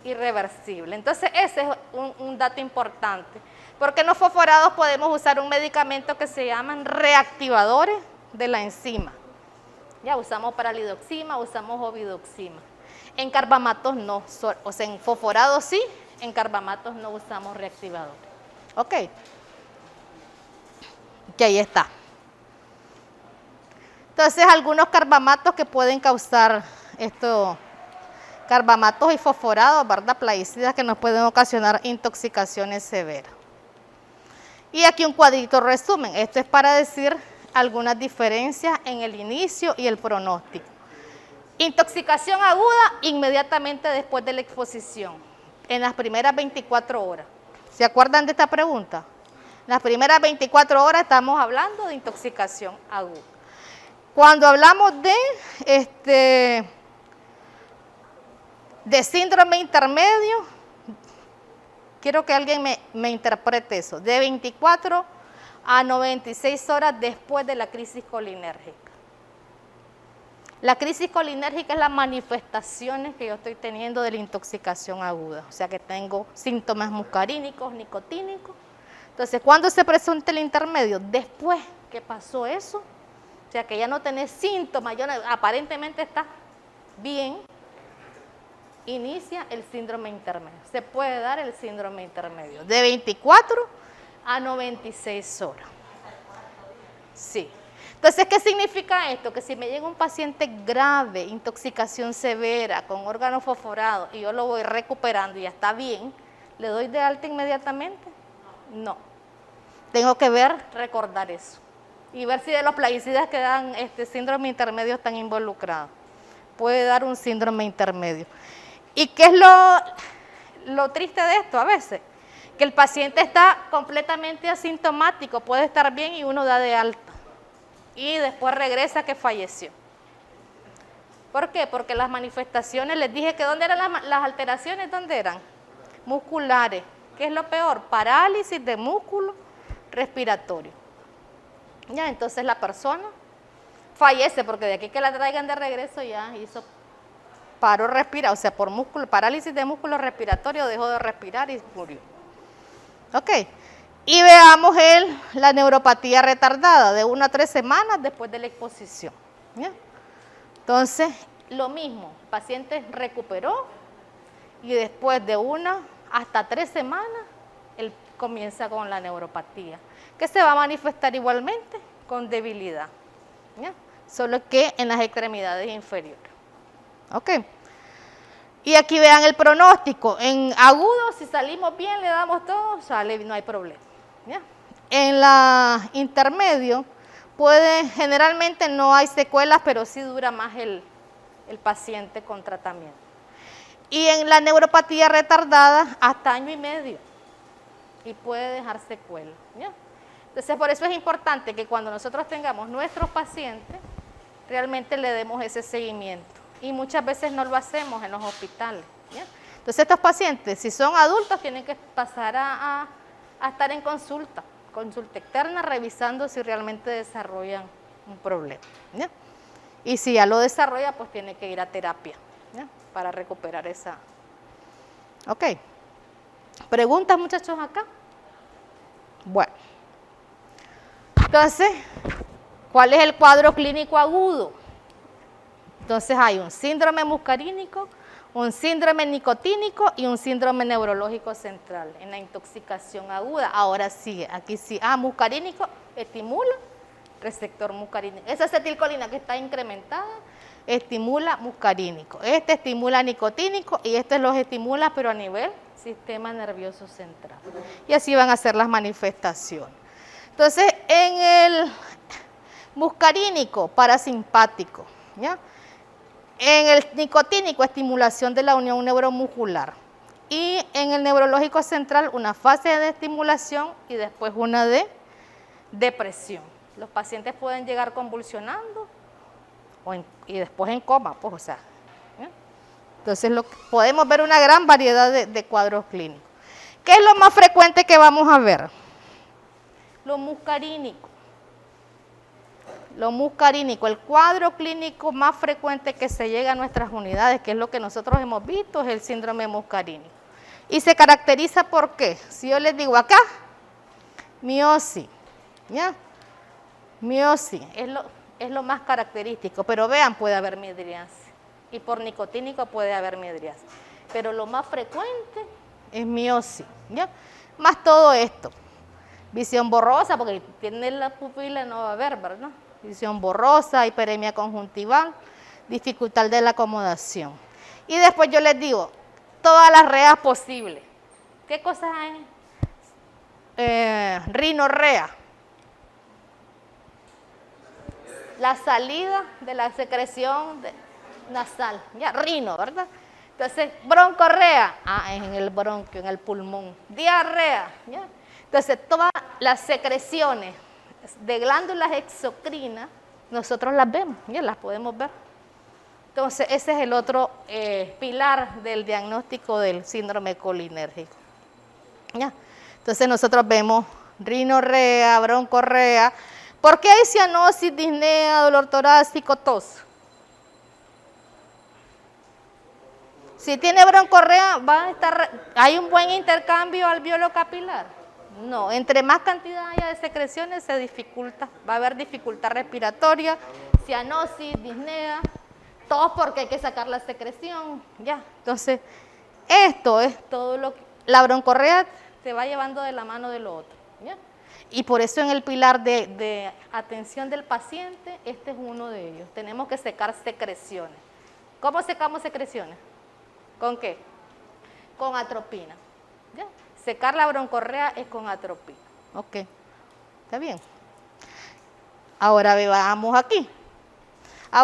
irreversible. Entonces, ese es un dato importante. Porque en los fosforados podemos usar un medicamento que se llaman reactivadores de la enzima. Ya usamos paralidoxima, usamos obidoxima. En carbamatos no, o sea, en fosforados sí, en carbamatos no usamos reactivadores. Ok. Que ahí está. Entonces, algunos carbamatos que pueden causar esto, carbamatos y fosforados, ¿verdad? Plaguicidas que nos pueden ocasionar intoxicaciones severas. Y aquí un cuadrito resumen. Esto es para decir algunas diferencias en el inicio y el pronóstico. Intoxicación aguda inmediatamente después de la exposición, en las primeras 24 horas. ¿Se acuerdan de esta pregunta? En las primeras 24 horas estamos hablando de intoxicación aguda. Cuando hablamos de síndrome intermedio, quiero que alguien me interprete eso, de 24 a 96 horas después de la crisis colinérgica. La crisis colinérgica es las manifestaciones que yo estoy teniendo de la intoxicación aguda, o sea que tengo síntomas muscarínicos, nicotínicos. Entonces, ¿cuándo se presenta el intermedio? Después que pasó eso, o sea que ya no tenés síntomas, aparentemente está bien, inicia el síndrome intermedio. Se puede dar el síndrome intermedio de 24 a 96 horas. Sí. Entonces, ¿qué significa esto? Que si me llega un paciente grave, intoxicación severa, con órganos fosforados, y yo lo voy recuperando y ya está bien, ¿le doy de alta inmediatamente? No. Tengo que recordar eso. Y ver si de los plaguicidas que dan síndrome intermedio están involucrados. Puede dar un síndrome intermedio. ¿Y qué es lo triste de esto a veces? Que el paciente está completamente asintomático, puede estar bien y uno da de alta. Y después regresa que falleció. ¿Por qué? Porque las manifestaciones, les dije que ¿dónde eran las alteraciones? ¿Dónde eran? Musculares. ¿Qué es lo peor? Parálisis de músculo respiratorio. Ya, entonces la persona fallece porque de aquí que la traigan de regreso ya hizo paro respiratorio, o sea, por parálisis de músculo respiratorio dejó de respirar y murió. Ok. Y veamos la neuropatía retardada de 1 a 3 semanas después de la exposición. ¿Ya? Entonces, lo mismo, el paciente recuperó y después de 1 hasta 3 semanas, él comienza con la neuropatía, que se va a manifestar igualmente con debilidad, ¿ya? Solo que en las extremidades inferiores. Ok. Y aquí vean el pronóstico. En agudo, si salimos bien, le damos todo, sale, no hay problema. ¿Ya? En la intermedio, generalmente no hay secuelas, pero sí dura más el paciente con tratamiento. Y en la neuropatía retardada, hasta 1 año y medio. Y puede dejar secuelas. ¿Ya? Entonces, por eso es importante que cuando nosotros tengamos nuestros pacientes, realmente le demos ese seguimiento. Y muchas veces no lo hacemos en los hospitales. ¿Ya? Entonces, estos pacientes, si son adultos, tienen que pasar a estar en consulta externa, revisando si realmente desarrollan un problema. ¿Ya? Y si ya lo desarrolla, pues tiene que ir a terapia ¿ya? Para recuperar esa. Ok. ¿Preguntas, muchachos, acá? Bueno. Entonces, ¿cuál es el cuadro clínico agudo? Entonces hay un síndrome muscarínico, un síndrome nicotínico y un síndrome neurológico central en la intoxicación aguda. Ahora sigue, aquí sí. Muscarínico estimula receptor muscarínico. Esa acetilcolina que está incrementada estimula muscarínico. Este estimula nicotínico y este los estimula, pero a nivel sistema nervioso central. Y así van a ser las manifestaciones. Entonces, en el muscarínico, parasimpático, ¿ya? En el nicotínico, estimulación de la unión neuromuscular. Y en el neurológico central, una fase de estimulación y después una de depresión. Los pacientes pueden llegar convulsionando y después en coma, pues, o sea. ¿Ya? Entonces, podemos ver una gran variedad de cuadros clínicos. ¿Qué es lo más frecuente que vamos a ver? Lo muscarínico. Lo muscarínico, el cuadro clínico más frecuente que se llega a nuestras unidades, que es lo que nosotros hemos visto, es el síndrome muscarínico. Y se caracteriza por qué. Si yo les digo acá, miosis, ¿ya? Miosis es lo más característico, pero vean, puede haber midriasis. Y por nicotínico puede haber midriasis. Pero lo más frecuente es miosis, ¿ya? Más todo esto. Visión borrosa, porque tiene la pupila, no va a ver, ¿verdad? Visión borrosa, hiperemia conjuntival, dificultad de la acomodación. Y después yo les digo, todas las reas posibles. ¿Qué cosas hay? Rinorrea. La salida de la secreción nasal, ya, rino, ¿verdad? Entonces, broncorrea, en el bronquio, en el pulmón. Diarrea, ¿ya? Entonces, todas las secreciones de glándulas exocrinas, nosotros las vemos, ya las podemos ver. Entonces, ese es el otro pilar del diagnóstico del síndrome colinérgico. ¿Ya? Entonces, nosotros vemos rinorrea, broncorrea. ¿Por qué hay cianosis, disnea, dolor torácico, tos? Si tiene broncorrea, ¿hay un buen intercambio alveolo capilar? No, entre más cantidad haya de secreciones se dificulta, va a haber dificultad respiratoria, cianosis, disnea, tos porque hay que sacar la secreción, ya. Entonces, esto es todo lo que la broncorrea se va llevando de la mano de lo otro, ¿ya? Y por eso en el pilar de atención del paciente, este es uno de ellos. Tenemos que secar secreciones. ¿Cómo secamos secreciones? ¿Con qué? Con atropina. ¿Ya? Secar la broncorrea es con atropina. Ok, está bien. Ahora veamos aquí.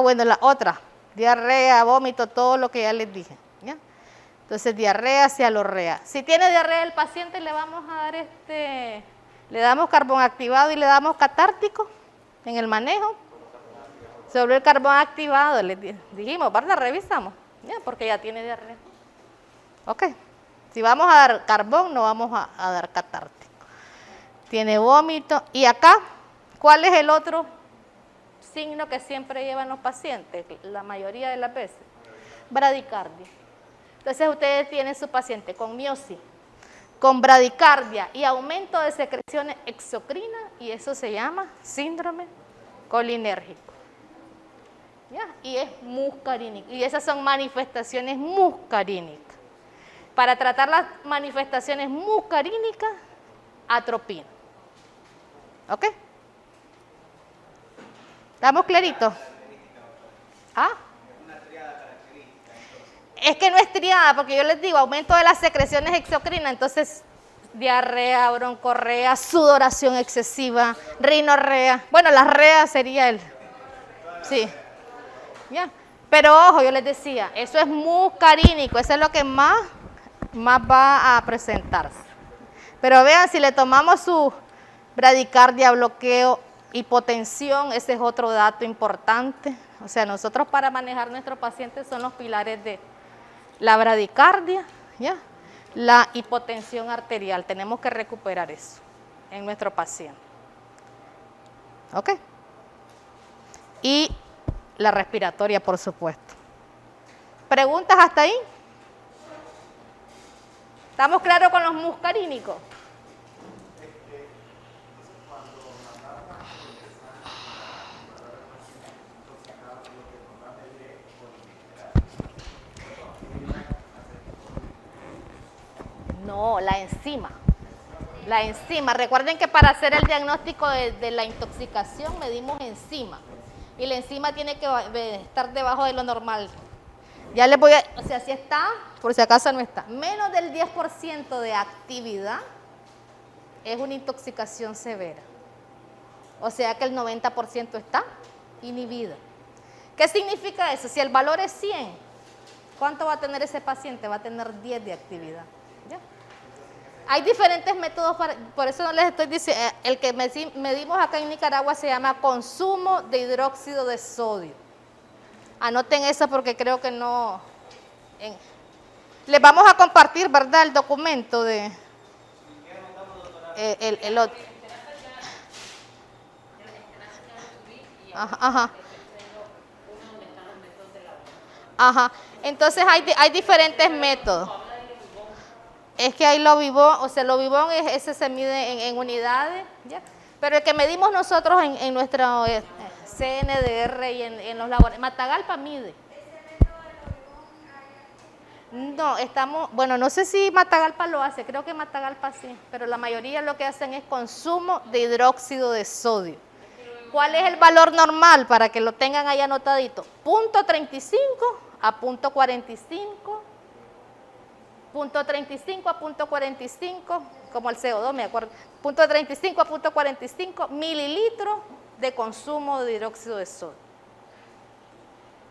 Bueno, la otra, diarrea, vómito, todo lo que ya les dije. ¿Ya? Entonces, diarrea, cialorrea. Si tiene diarrea el paciente, le vamos a dar le damos carbón activado y le damos catártico en el manejo. Sobre el carbón activado, les dijimos, ¿verdad? Revisamos, ¿ya? Porque ya tiene diarrea. Ok. Si vamos a dar carbón, no vamos a dar catártico. Tiene vómito. Y acá, ¿cuál es el otro signo que siempre llevan los pacientes? La mayoría de las veces. Bradicardia. Entonces, ustedes tienen su paciente con miosis, con bradicardia y aumento de secreciones exocrinas, y eso se llama síndrome colinérgico. ¿Ya? Y es muscarínico. Y esas son manifestaciones muscarínicas. Para tratar las manifestaciones muscarínicas, atropina. ¿Ok? ¿Estamos claritos? Es que no es triada, porque yo les digo, aumento de las secreciones exocrinas, entonces diarrea, broncorrea, sudoración excesiva, rinorrea. Bueno, la rea sería sí. ¿Ya? Pero ojo, yo les decía, eso es muscarínico, eso es lo que más va a presentarse. Pero vean, si le tomamos su bradicardia, bloqueo, hipotensión, ese es otro dato importante. O sea, nosotros para manejar nuestros pacientes son los pilares de la bradicardia, ¿ya? La hipotensión arterial. Tenemos que recuperar eso en nuestro paciente. ¿Ok? Y la respiratoria, por supuesto. ¿Preguntas hasta ahí? ¿Estamos claros con los muscarínicos? No, la enzima. La enzima. Recuerden que para hacer el diagnóstico de la intoxicación medimos enzima. Y la enzima tiene que estar debajo de lo normal. Ya les voy a... O sea, si está, por si acaso no está, menos del 10% de actividad es una intoxicación severa. O sea que el 90% está inhibido. ¿Qué significa eso? Si el valor es 100, ¿cuánto va a tener ese paciente? Va a tener 10 de actividad. ¿Ya? Hay diferentes métodos, por eso no les estoy diciendo, el que medimos acá en Nicaragua se llama consumo de hidróxido de sodio. Anoten eso porque creo que no... les vamos a compartir, ¿verdad? El documento de... el otro. Ajá, ajá. Ajá. Entonces hay diferentes métodos. Es que ahí lo vivón, o sea, lo vivón ese se mide en unidades, ¿ya? Pero el que medimos nosotros en nuestro CNDR y en los laboratorios, Matagalpa mide. No, bueno, no sé si Matagalpa lo hace, creo que Matagalpa sí, pero la mayoría lo que hacen es consumo de hidróxido de sodio. ¿Cuál es el valor normal para que lo tengan ahí anotadito? 0.35 a 0.45. 0.35 a 0.45, como el CO2, me acuerdo, 0.35 a 0.45 mililitros de consumo de hidróxido de sodio.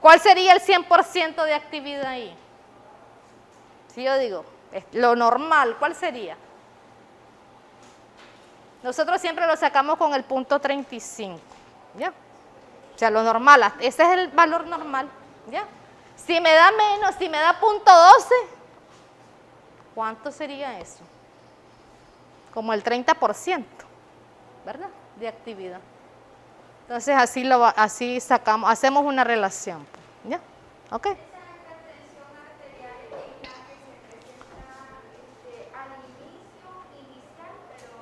¿Cuál sería el 100% de actividad ahí? Si yo digo, lo normal, ¿cuál sería? Nosotros siempre lo sacamos con el 0.35, ¿ya? O sea, lo normal, ese es el valor normal, ¿ya? Si me da menos, si me da 0.12, ¿cuánto sería eso? Como el 30%, ¿verdad? De actividad. Entonces así sacamos, hacemos una relación, ¿ya? ¿Ok? Esa hipertensión arterial es la que se presenta al inicio inicial, pero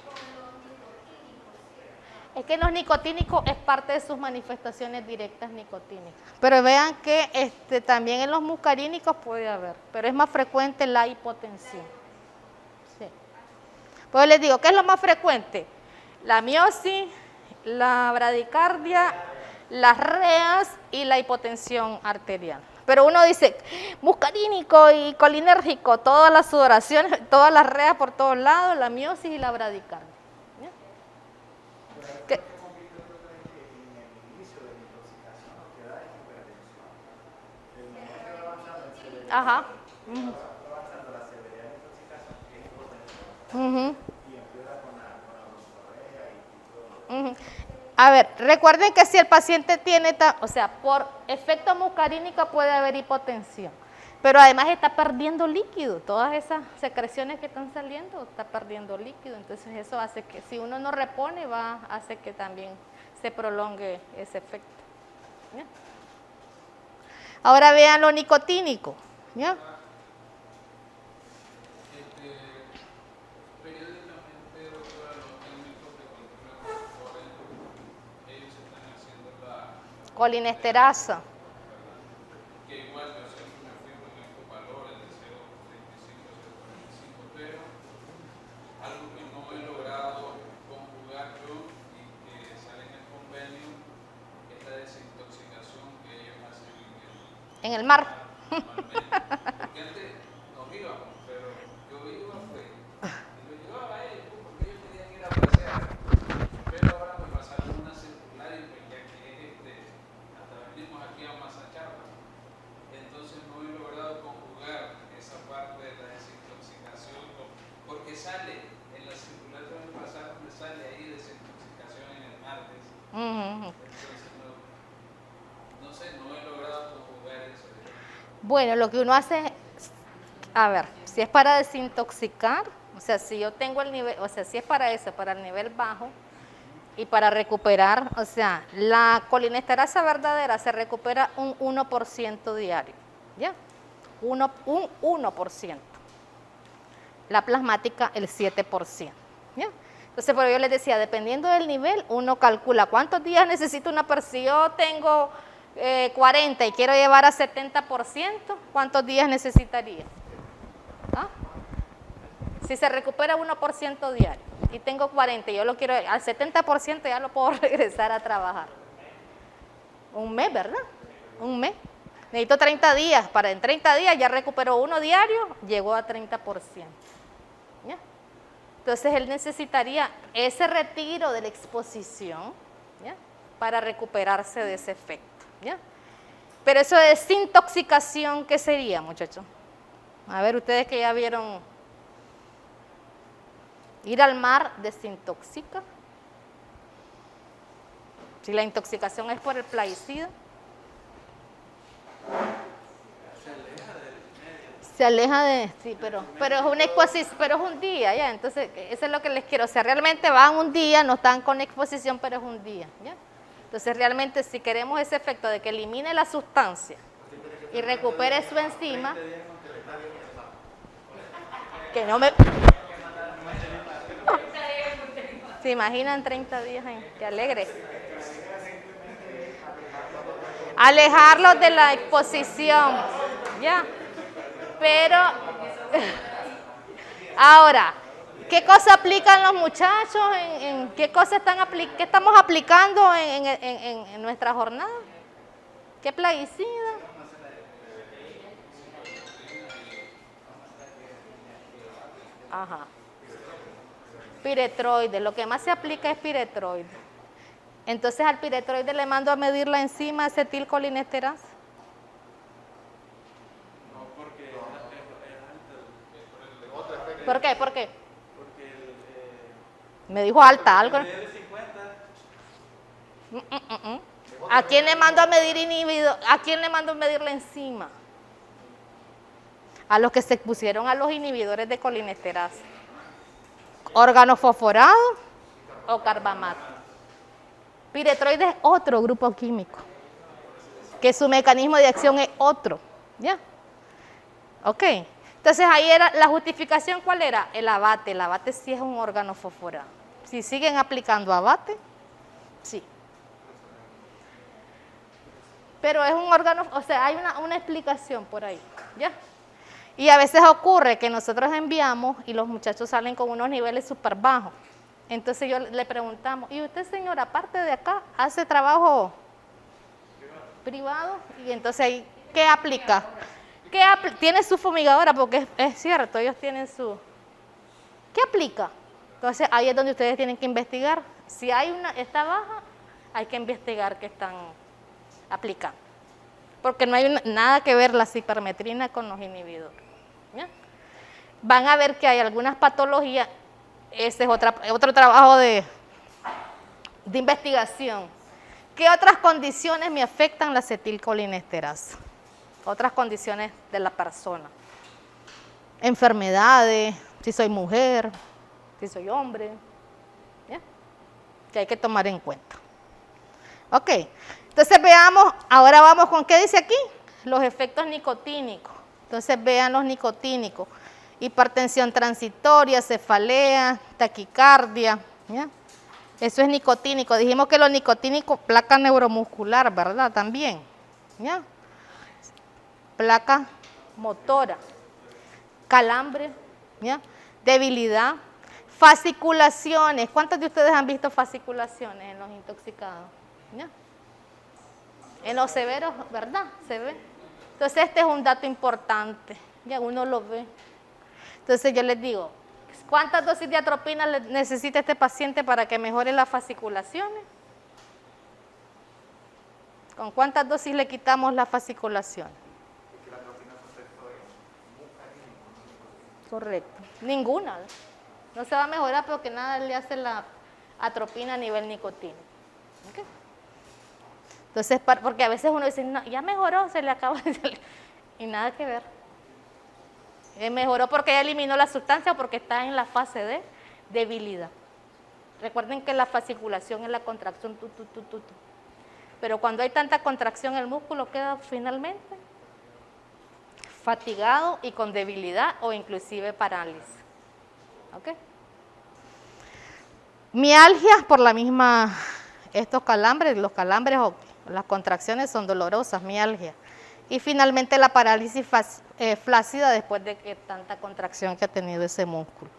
con los nicotínicos, ¿cierto? Es que los nicotínicos es parte de sus manifestaciones directas nicotínicas. Pero vean que también en los muscarínicos puede haber, pero es más frecuente la hipotensión. Sí. Pues les digo, ¿qué es lo más frecuente? La miosis, la bradicardia, las reas y la hipotensión arterial. Pero uno dice, muscarínico y colinérgico, todas las sudoraciones, todas las reas por todos lados, la miosis y la bradicardia. ¿Qué? Ajá. A ver, recuerden que si el paciente tiene, o sea, por efecto muscarínico puede haber hipotensión, pero además está perdiendo líquido, todas esas secreciones que están saliendo, está perdiendo líquido, entonces eso hace que si uno no repone, hace que también se prolongue ese efecto. ¿Ya? Ahora vean lo nicotínico, ¿ya? Colinesterasa. Que igual yo siempre me fijo en estos valores de 0.35, 0.45, pero algo que no he logrado conjugar yo y que sale en el convenio es la desintoxicación que ellos hacen En el mar. normalmente. Porque antes nos íbamos, pero yo iba y lo llevaba a ellos porque ellos querían ir a pasear. Pero ahora me pasaron una circular y pues ya que hasta venimos aquí a Mazacharla. Entonces no he logrado conjugar esa parte de la desintoxicación porque sale en la circular que me pasaron, me sale ahí desintoxicación en el martes. Entonces no sé, no he logrado conjugar eso. Bueno, lo que uno hace es, a ver, si es para desintoxicar, o sea, si yo tengo el nivel, o sea, si es para eso, para el nivel bajo y para recuperar, o sea, la colinesterasa verdadera se recupera un 1% diario. ¿ya? Un 1%. La plasmática, el 7%. ¿Ya? Entonces, pero yo les decía, dependiendo del nivel, uno calcula cuántos días necesita una persona. Si yo tengo 40 y quiero llevar a 70%, ¿cuántos días necesitaría? ¿Ah? Si se recupera 1% diario y tengo 40 y yo lo quiero al 70%, ya lo puedo regresar a trabajar. Un mes, ¿verdad? Un mes. Necesito 30 días. En 30 días ya recuperó uno diario, llegó a 30%. ¿Ya? Entonces él necesitaría ese retiro de la exposición, ¿ya? Para recuperarse de ese efecto. ¿Ya? Pero eso de desintoxicación, ¿qué sería, muchachos? A ver, ustedes que ya vieron, ir al mar desintoxica. Si la intoxicación es por el plaguicida. Se aleja de, sí, pero es una exposición, pero es un día, ya, entonces eso es lo que les quiero, o sea, realmente van un día, no están con exposición, pero es un día, ya. Entonces realmente si queremos ese efecto de que elimine la sustancia y recupere su enzima, que no me... ¿Se imaginan 30 días? ¡Qué alegre! Alejarlos de la exposición, ya. Pero, ahora, ¿qué cosa aplican los muchachos? ¿Qué cosa qué estamos aplicando en nuestra jornada? ¿Qué plaguicida? Ajá. Piretroide, lo que más se aplica es piretroide. Entonces al piretroide le mando a medir la enzima acetilcolinesterasa. ¿Por qué? ¿Por qué? Me dijo alta, algo. ¿A quién le mando a medir inhibido? ¿A quién le mando a medir la enzima? A los que se expusieron a los inhibidores de colinesterasa. ¿Órgano fosforado o carbamato? Piretroide es otro grupo químico, que su mecanismo de acción es otro. ¿Ya? Ok. Entonces ahí era la justificación, ¿cuál era? El abate. El abate sí es un órgano fosforado. Si siguen aplicando abate, sí. Pero es un órgano, o sea, hay una explicación por ahí, ¿ya? Y a veces ocurre que nosotros enviamos y los muchachos salen con unos niveles súper bajos. Entonces yo le preguntamos, ¿y usted, señora, aparte de acá, hace trabajo privado? Y entonces ahí, ¿qué aplica? Tiene su fumigadora, porque es cierto, ellos tienen su... ¿Qué aplica? Entonces ahí es donde ustedes tienen que investigar. Si hay está baja, hay que investigar qué están aplicando. Porque no hay nada que ver la cipermetrina con los inhibidores. ¿Ya? Van a ver que hay algunas patologías, ese es otro trabajo de investigación. ¿Qué otras condiciones me afectan la acetilcolinesterasa? Otras condiciones de la persona. Enfermedades, si soy mujer, si soy hombre, ¿ya? Que hay que tomar en cuenta. Ok, entonces veamos, ahora vamos con, ¿qué dice aquí? Los efectos nicotínicos. Entonces vean los nicotínicos. Hipertensión transitoria, cefalea, taquicardia, ¿ya? Eso es nicotínico. Dijimos que los nicotínicos, placa neuromuscular, ¿verdad? También, ¿ya? Placa motora, calambre, ¿ya? Debilidad, fasciculaciones. ¿Cuántos de ustedes han visto fasciculaciones en los intoxicados? ¿Ya? En los severos, ¿verdad? Se ve. Entonces este es un dato importante, ya uno lo ve. Entonces yo les digo, ¿cuántas dosis de atropina necesita este paciente para que mejore las fasciculaciones? ¿Con cuántas dosis le quitamos las fasciculaciones? Correcto. Ninguna. No se va a mejorar porque nada le hace la atropina a nivel nicotina. ¿Okay? Entonces, porque a veces uno dice, no, ya mejoró, se le acaba de salir. Y nada que ver. Mejoró porque ya eliminó la sustancia o porque está en la fase de debilidad. Recuerden que la fasciculación es la contracción, Pero cuando hay tanta contracción, el músculo queda finalmente fatigado y con debilidad o inclusive parálisis. ¿Ok? Mialgia por la misma, estos calambres, los calambres o las contracciones son dolorosas, mialgia. Y finalmente la parálisis flácida después de que tanta contracción que ha tenido ese músculo.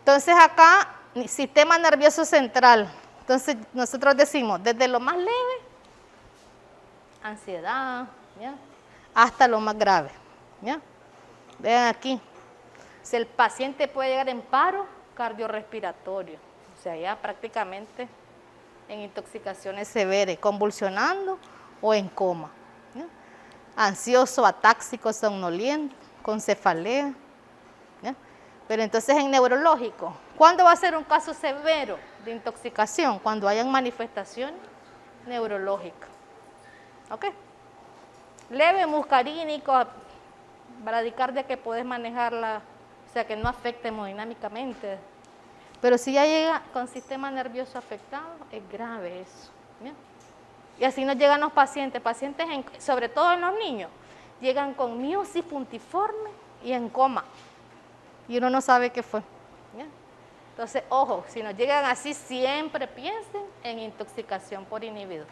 Entonces acá, sistema nervioso central. Entonces nosotros decimos, desde lo más leve, ansiedad, ¿ya?, hasta lo más grave. ¿Ya? Vean aquí, si el paciente puede llegar en paro cardiorrespiratorio, o sea, ya prácticamente en intoxicaciones severas, convulsionando o en coma. ¿Ya? Ansioso, atáxico, somnoliento, con cefalea. ¿Ya? Pero entonces en neurológico, ¿cuándo va a ser un caso severo de intoxicación? Cuando hayan manifestaciones neurológicas. ¿Ok? Leve, muscarínico, bradicardia que puedes manejarla, o sea que no afecta hemodinámicamente. Pero si ya llega con sistema nervioso afectado, es grave eso. ¿Ya? Y así nos llegan los pacientes, sobre todo en los niños, llegan con miosis puntiforme y en coma. Y uno no sabe qué fue. ¿Ya? Entonces, ojo, si nos llegan así, siempre piensen en intoxicación por inhibidor.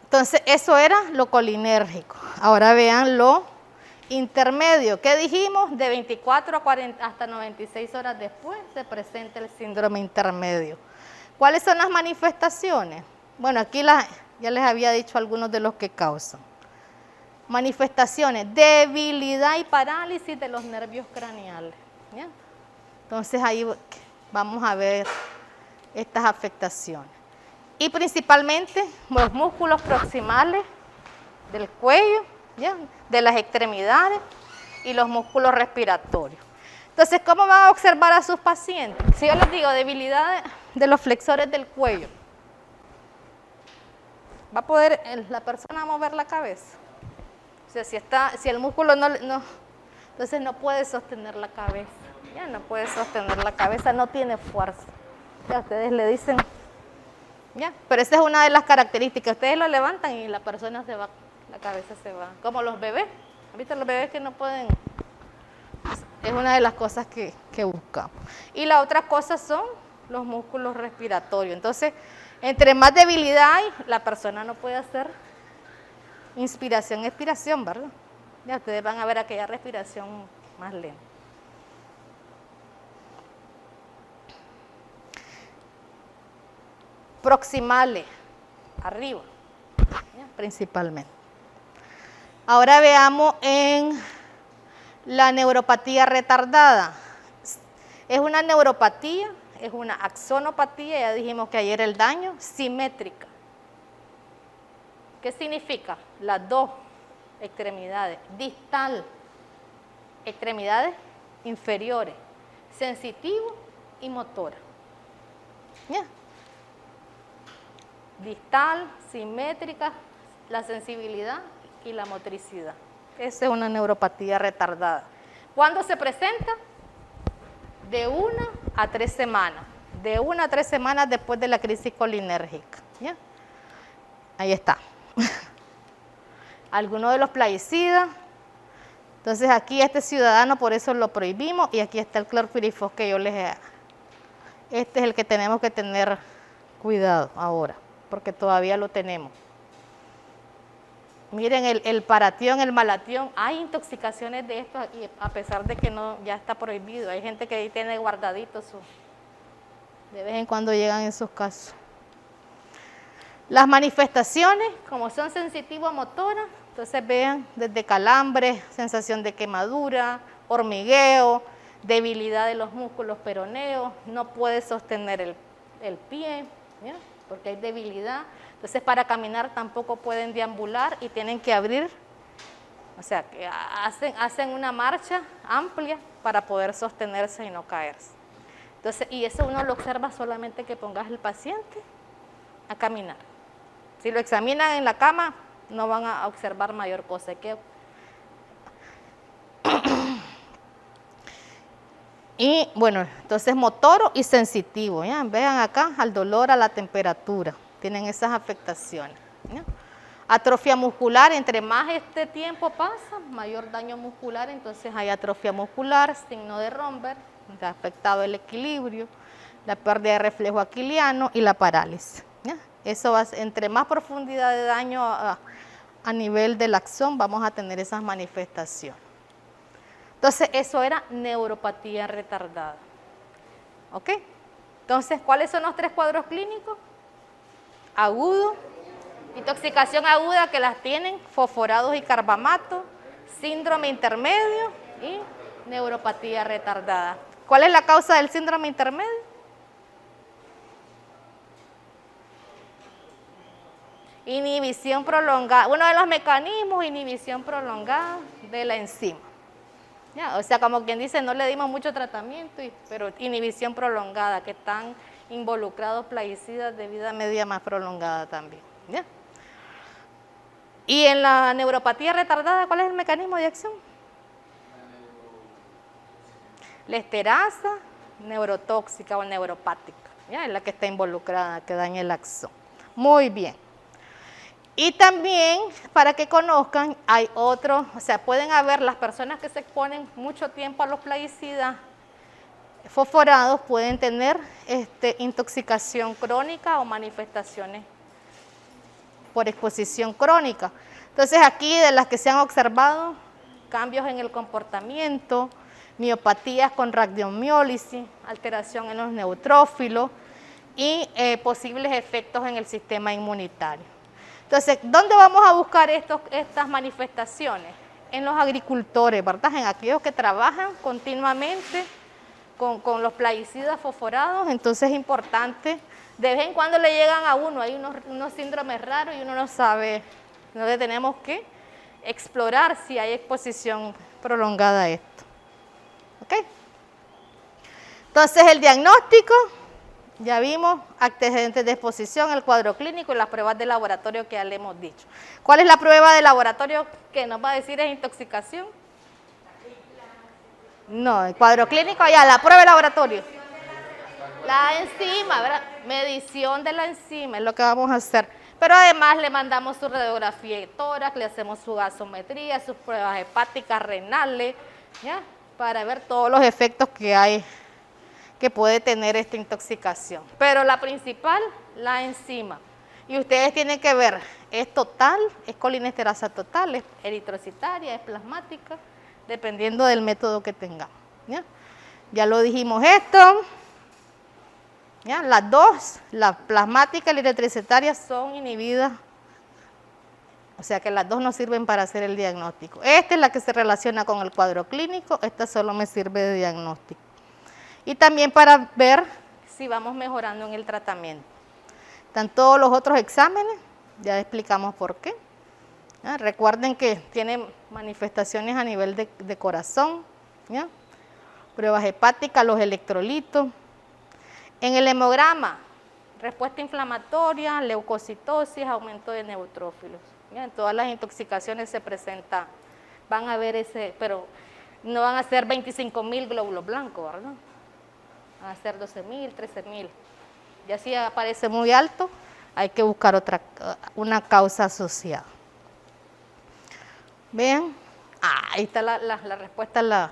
Entonces, eso era lo colinérgico. Ahora vean lo intermedio. ¿Qué dijimos? De 24 a 40 hasta 96 horas después se presenta el síndrome intermedio. ¿Cuáles son las manifestaciones? Bueno, aquí ya les había dicho algunos de los que causan. Manifestaciones, debilidad y parálisis de los nervios craneales. ¿Ya? Entonces ahí vamos a ver estas afectaciones. Y principalmente los músculos proximales del cuello, ¿ya?, de las extremidades y los músculos respiratorios. Entonces, ¿cómo van a observar a sus pacientes? Si yo les digo debilidad de los flexores del cuello, ¿va a poder la persona mover la cabeza? O sea, si el músculo no, entonces no puede sostener la cabeza. Ya no puede sostener la cabeza, no tiene fuerza. Ya ustedes le dicen, ya, pero esa es una de las características. Ustedes lo levantan y la persona se va, la cabeza se va. Como los bebés. ¿Viste? Los bebés que no pueden. Es una de las cosas que buscamos. Y la otra cosa son los músculos respiratorios. Entonces, entre más debilidad hay, la persona no puede hacer inspiración, expiración, ¿verdad? Ya ustedes van a ver aquella respiración más lenta. Proximales, arriba, ¿ya?, principalmente. Ahora veamos en la neuropatía retardada. Es una neuropatía, es una axonopatía, ya dijimos que ayer el daño, simétrica. ¿Qué significa? Las dos extremidades, distal, extremidades inferiores, sensitivo y motora. ¿Ya? Distal, simétrica, la sensibilidad y la motricidad. Esa es una neuropatía retardada. ¿Cuándo se presenta? De 1 a 3 semanas. De 1 a 3 semanas después de la crisis colinérgica. ¿Ya? Ahí está. Algunos de los plaguicidas. Entonces aquí este ciudadano, por eso lo prohibimos, y aquí está el clorpirifos que yo les he... Este es el que tenemos que tener cuidado ahora, porque todavía lo tenemos. Miren el paratión, el malatión, hay intoxicaciones de estos aquí, a pesar de que no, ya está prohibido. Hay gente que ahí tiene guardaditos, de vez en cuando llegan esos casos. Las manifestaciones, como son sensitivo-motoras, entonces vean desde calambres, sensación de quemadura, hormigueo, debilidad de los músculos peroneos, no puede sostener el pie, ¿ya?, porque hay debilidad. Entonces para caminar tampoco pueden deambular y tienen que abrir, o sea, que hacen una marcha amplia para poder sostenerse y no caerse. Entonces, y eso uno lo observa solamente que pongas al paciente a caminar. Si lo examinan en la cama, no van a observar mayor cosa. Y bueno, entonces motoro y sensitivo, ¿ya? Vean acá al dolor, a la temperatura, tienen esas afectaciones, ¿ya? Atrofia muscular, entre más este tiempo pasa, mayor daño muscular, entonces hay atrofia muscular, signo de Romberg, ha afectado el equilibrio, la pérdida de reflejo aquiliano y la parálisis. ¿Ya? Eso va, entre más profundidad de daño a nivel del axón, vamos a tener esas manifestaciones. Entonces, eso era neuropatía retardada. ¿Ok? Entonces, ¿cuáles son los 3 cuadros clínicos? Agudo, intoxicación aguda que las tienen fosforados y carbamato, síndrome intermedio y neuropatía retardada. ¿Cuál es la causa del síndrome intermedio? Inhibición prolongada. Uno de los mecanismos, inhibición prolongada de la enzima. ¿Ya? O sea, como quien dice, no le dimos mucho tratamiento, pero inhibición prolongada, que están involucrados plaguicidas de vida media más prolongada también. ¿Ya? Y en la neuropatía retardada, ¿cuál es el mecanismo de acción? La esterasa neurotóxica o neuropática, ¿ya? Es la que está involucrada, que daña el axón. Muy bien. Y también, para que conozcan, hay otros, o sea, pueden haber las personas que se exponen mucho tiempo a los plaguicidas fosforados, pueden tener intoxicación crónica o manifestaciones por exposición crónica. Entonces, aquí de las que se han observado, cambios en el comportamiento, miopatías con rhabdomiólisis, alteración en los neutrófilos y posibles efectos en el sistema inmunitario. Entonces, ¿dónde vamos a buscar estas manifestaciones? En los agricultores, ¿verdad? En aquellos que trabajan continuamente con los plaguicidas fosforados. Entonces es importante, de vez en cuando le llegan a uno, hay unos síndromes raros y uno no sabe, entonces tenemos que explorar si hay exposición prolongada a esto. ¿Ok? Entonces el diagnóstico, ya vimos, antecedentes de exposición, el cuadro clínico y las pruebas de laboratorio que ya le hemos dicho. ¿Cuál es la prueba de laboratorio que nos va a decir es intoxicación? No, el cuadro clínico, ya, la prueba de laboratorio. La enzima, ¿verdad? Medición de la enzima es lo que vamos a hacer. Pero además le mandamos su radiografía de tórax, le hacemos su gasometría, sus pruebas hepáticas, renales, ¿ya? Para ver todos los efectos que hay, que puede tener esta intoxicación. Pero la principal, la enzima. Y ustedes tienen que ver, ¿es total? ¿Es colinesterasa total? ¿Es eritrocitaria? ¿Es plasmática? Dependiendo del método que tengamos. Ya lo dijimos esto. ¿Ya? Las dos, la plasmática y la eritrocitaria, son inhibidas. O sea que las dos nos sirven para hacer el diagnóstico. Esta es la que se relaciona con el cuadro clínico, esta solo me sirve de diagnóstico. Y también para ver si vamos mejorando en el tratamiento. Están todos los otros exámenes, ya explicamos por qué. ¿Ya? Recuerden que tiene manifestaciones a nivel de corazón, ¿ya? Pruebas hepáticas, los electrolitos. En el hemograma, respuesta inflamatoria, leucocitosis, aumento de neutrófilos. ¿Ya? En todas las intoxicaciones se presenta, van a ver ese, pero no van a ser 25.000 glóbulos blancos, ¿verdad? Van a ser 12.000, 13.000. Ya si aparece muy alto, hay que buscar una causa asociada. Vean, ahí está la respuesta a la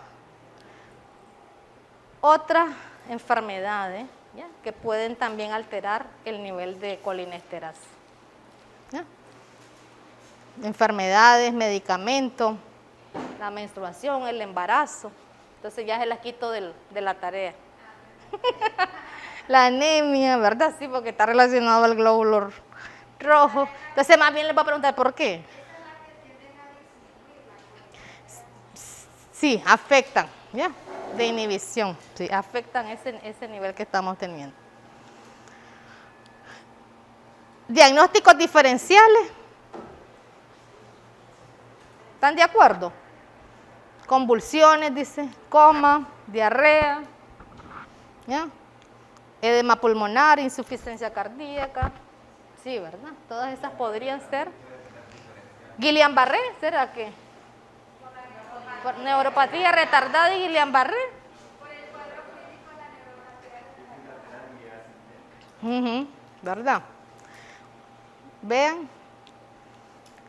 otras enfermedades, ¿ya? Que pueden también alterar el nivel de colinesterasa. ¿Ya? Enfermedades, medicamentos, la menstruación, el embarazo. Entonces ya se las quito de la tarea. La anemia, ¿verdad? Sí, porque está relacionado al glóbulo rojo. Entonces más bien les voy a preguntar ¿por qué? Sí, afectan, ¿ya? De inhibición, sí, afectan ese nivel que estamos teniendo. Diagnósticos diferenciales. ¿Están de acuerdo? Convulsiones, dice, coma, diarrea, ¿ya? Edema pulmonar, insuficiencia cardíaca. Sí, ¿verdad? Todas esas podrían ser. Guillain-Barré, ¿será que? Por neuropatía retardada y Guillain-Barré. Por el cuadro clínico, la neuropatía. ¿Verdad? Vean.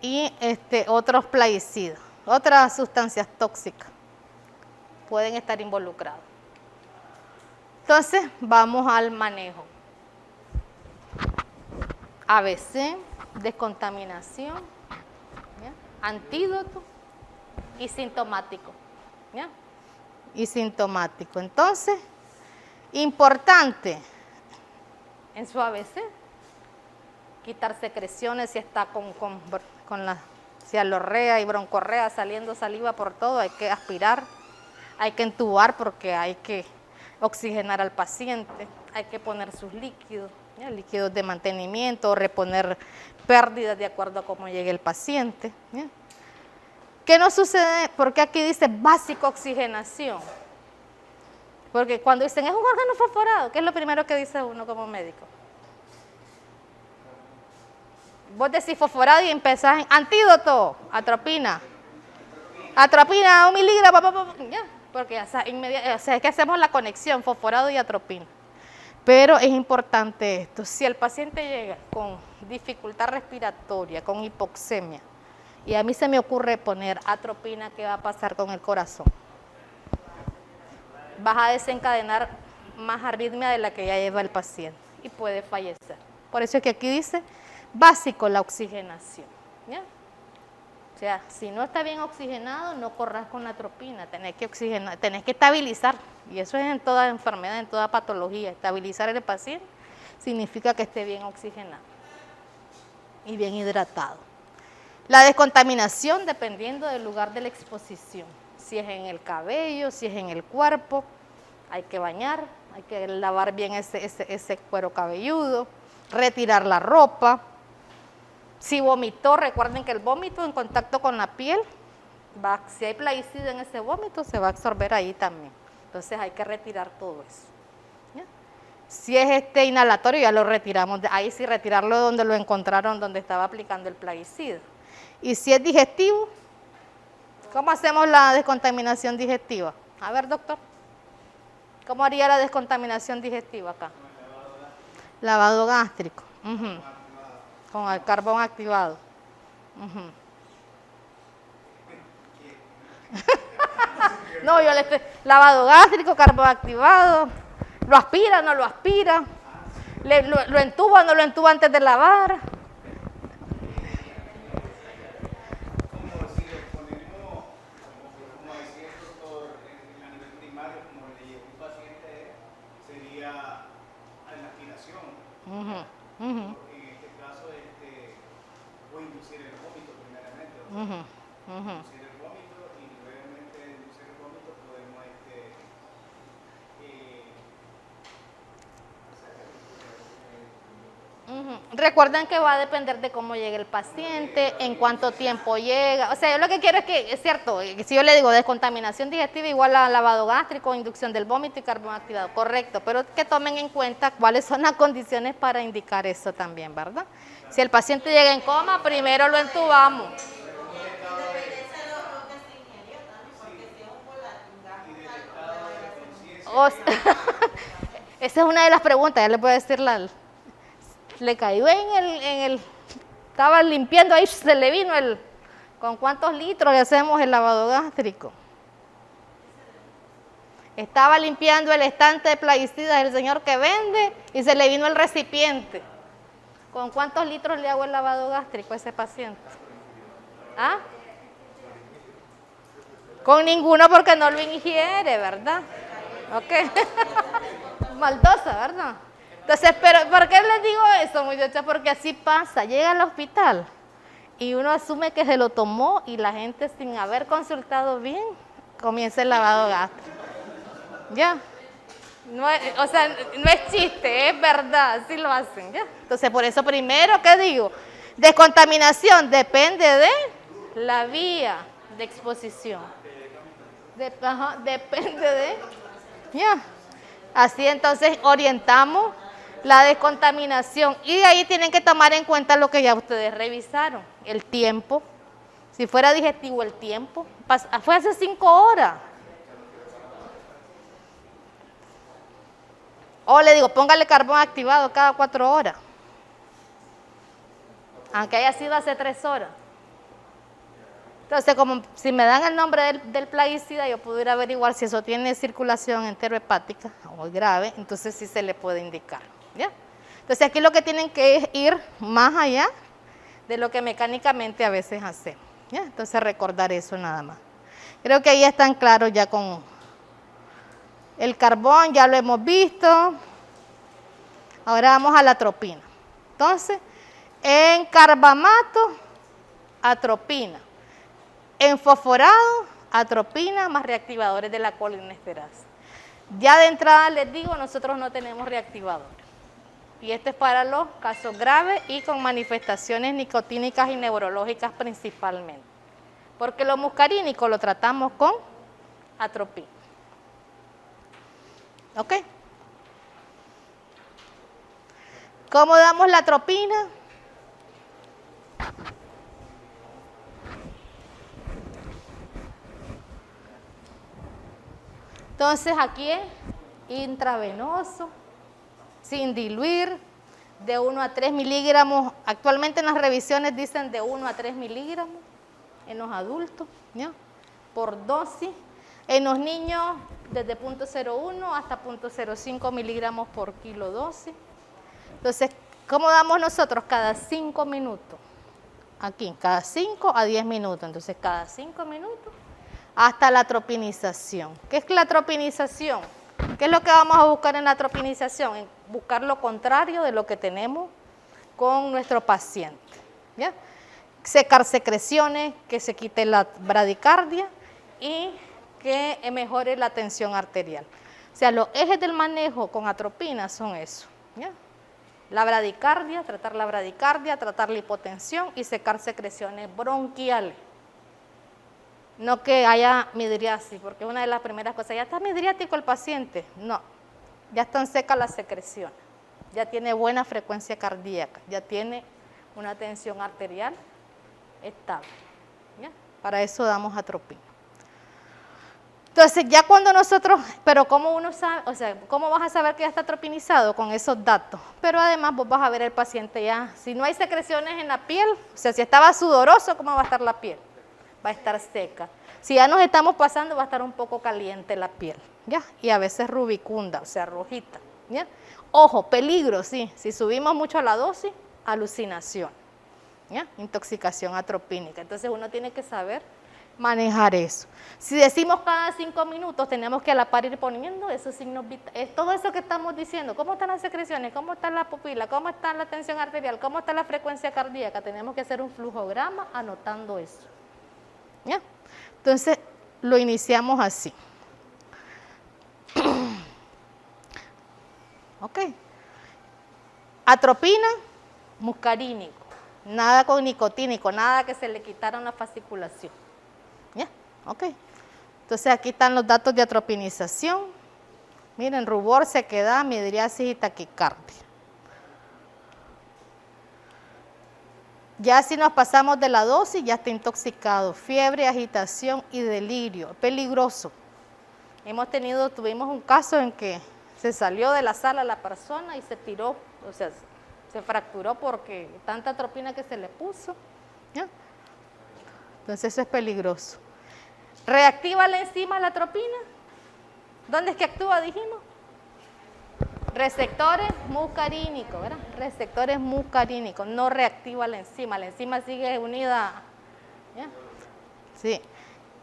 y otros plaguicidas, otras sustancias tóxicas pueden estar involucradas. Entonces, vamos al manejo. ABC, descontaminación, ¿ya? Antídoto y sintomático. ¿Ya? Y sintomático. Entonces, importante en su ABC, quitar secreciones si está con la cialorrea y broncorrea saliendo saliva por todo, hay que aspirar, hay que entubar porque hay que oxigenar al paciente, hay que poner sus líquidos, ¿ya? Líquidos de mantenimiento, reponer pérdidas de acuerdo a cómo llegue el paciente. ¿Ya? ¿Qué nos sucede? Porque aquí dice básico oxigenación. Porque cuando dicen es un órgano fosforado, ¿qué es lo primero que dice uno como médico? Vos decís fosforado y empezás en antídoto, atropina. Atropina, 1 miligramo, ya. Porque es que hacemos la conexión, fosforado y atropina. Pero es importante esto, si el paciente llega con dificultad respiratoria, con hipoxemia, y a mí se me ocurre poner atropina, ¿qué va a pasar con el corazón? Vas a desencadenar más arritmia de la que ya lleva el paciente y puede fallecer. Por eso es que aquí dice básico la oxigenación. ¿Ya? O sea, si no está bien oxigenado, no corras con la atropina, tenés que oxigenar, tenés que estabilizar. Y eso es en toda enfermedad, en toda patología. Estabilizar el paciente significa que esté bien oxigenado y bien hidratado. La descontaminación dependiendo del lugar de la exposición. Si es en el cabello, si es en el cuerpo, hay que bañar, hay que lavar bien ese cuero cabelludo, retirar la ropa. Si vomitó, recuerden que el vómito en contacto con la piel, si hay plaguicida en ese vómito, se va a absorber ahí también. Entonces hay que retirar todo eso. ¿Ya? Si es inhalatorio, ya lo retiramos. Ahí sí retirarlo donde lo encontraron, donde estaba aplicando el plaguicida. Y si es digestivo, ¿cómo hacemos la descontaminación digestiva? A ver, doctor, ¿cómo haría la descontaminación digestiva acá? Lavado gástrico. Con el carbón activado. No, yo le estoy... Lavado gástrico, carbón activado. ¿Lo aspira o no lo aspira? ¿Lo entuba o no lo entuba antes de lavar? Como si le ponemos, como decía el doctor, a nivel primario, como le llegó un paciente, sería la aspiración. En este caso, o inducir el vómito primeramente. Inducir el vómito y luego de inducir el vómito podemos Recuerden que va a depender de cómo llegue el paciente, en cuánto tiempo llega. O sea, yo lo que quiero es que, es cierto, si yo le digo descontaminación digestiva igual a lavado gástrico, inducción del vómito y carbón activado, correcto, pero que tomen en cuenta cuáles son las condiciones para indicar eso también, ¿verdad? Si el paciente llega en coma, primero lo entubamos. Esa es una de las preguntas, ya le puedo decir le cayó estaba limpiando ahí, se le vino ¿con cuántos litros le hacemos el lavado gástrico? Estaba limpiando el estante de plaguicidas del señor que vende y se le vino el recipiente. ¿Con cuántos litros le hago el lavado gástrico a ese paciente? ¿Ah? Con ninguno porque no lo ingiere, ¿verdad? Ok. Maldosa, ¿verdad? Entonces, pero ¿por qué les digo eso, muchachos? Porque así pasa, llega al hospital y uno asume que se lo tomó y la gente sin haber consultado bien comienza el lavado gástrico. ¿Ya? No es, o sea, no es chiste, es verdad, así lo hacen, ¿ya? Entonces, por eso primero, ¿qué digo? Descontaminación depende de la vía de exposición. Depende de... ¿Ya? Así entonces orientamos la descontaminación y de ahí tienen que tomar en cuenta lo que ya ustedes revisaron, el tiempo. Si fuera digestivo, el tiempo. Fue hace 5 horas. O le digo, póngale carbón activado cada 4 horas. Aunque haya sido hace 3 horas. Entonces, como si me dan el nombre del plaguicida, yo pudiera averiguar si eso tiene circulación enterohepática o grave, entonces sí se le puede indicar, ¿ya? Entonces, aquí lo que tienen que es ir más allá de lo que mecánicamente a veces hacemos, ¿ya? Entonces, recordar eso nada más. Creo que ahí están claros ya con el carbón, ya lo hemos visto. Ahora vamos a la atropina. Entonces, en carbamato, atropina. En fosforado, atropina más reactivadores de la colinesterasa. Ya de entrada les digo, nosotros no tenemos reactivadores. Y esto es para los casos graves y con manifestaciones nicotínicas y neurológicas principalmente. Porque lo muscarínico lo tratamos con atropina. ¿Ok? ¿Cómo damos la atropina? Entonces aquí es intravenoso, sin diluir, de 1 a 3 miligramos. Actualmente en las revisiones dicen de 1 a 3 miligramos en los adultos, ¿ya? Por dosis. En los niños desde 0.01 hasta 0.05 miligramos por kilo dosis. Entonces, ¿cómo damos nosotros? Cada 5 minutos. Aquí, cada 5 a 10 minutos. Entonces, cada 5 minutos hasta la atropinización. ¿Qué es la atropinización? ¿Qué es lo que vamos a buscar en la atropinización? En buscar lo contrario de lo que tenemos con nuestro paciente, ¿ya? Secar secreciones, que se quite la bradicardia y que mejore la tensión arterial. O sea, los ejes del manejo con atropina son eso, ¿ya? La bradicardia, tratar la hipotensión y secar secreciones bronquiales. No que haya midriasis, porque es una de las primeras cosas, ya está midriático el paciente. No, ya están secas las secreciones, ya tiene buena frecuencia cardíaca, ya tiene una tensión arterial estable, ¿ya? Para eso damos atropina. Entonces, ya cuando nosotros, pero ¿cómo uno sabe? O sea, ¿cómo vas a saber que ya está atropinizado? Con esos datos. Pero además vos vas a ver el paciente ya, si no hay secreciones en la piel, o sea, si estaba sudoroso, ¿cómo va a estar la piel? Va a estar seca. Si ya nos estamos pasando, va a estar un poco caliente la piel, ¿ya? Y a veces rubicunda, o sea, rojita, ¿ya? Ojo, peligro, sí, si subimos mucho la dosis, alucinación, ¿ya? Intoxicación atropínica. Entonces uno tiene que saber manejar eso. Si decimos cada 5 minutos, tenemos que a la par ir poniendo esos signos vitales, todo eso que estamos diciendo, cómo están las secreciones, cómo está la pupila, cómo está la tensión arterial, cómo está la frecuencia cardíaca, tenemos que hacer un flujograma anotando eso, ¿ya? Entonces, lo iniciamos así. Ok. Atropina, muscarínico, nada con nicotínico, nada que se le quitaron la fasciculación. ¿Ya? Ok. Entonces, aquí están los datos de atropinización. Miren, rubor, sequedad, midriasis y taquicardia. Ya si nos pasamos de la dosis, ya está intoxicado. Fiebre, agitación y delirio. Peligroso. Tuvimos un caso en que se salió de la sala la persona y se tiró, o sea, se fracturó porque tanta atropina que se le puso, ¿ya? Entonces eso es peligroso. ¿Reactiva la enzima la atropina? ¿Dónde es que actúa, dijimos? Receptores muscarínicos, ¿verdad? Receptores muscarínicos, no reactiva la enzima sigue unida, ¿ya? Sí.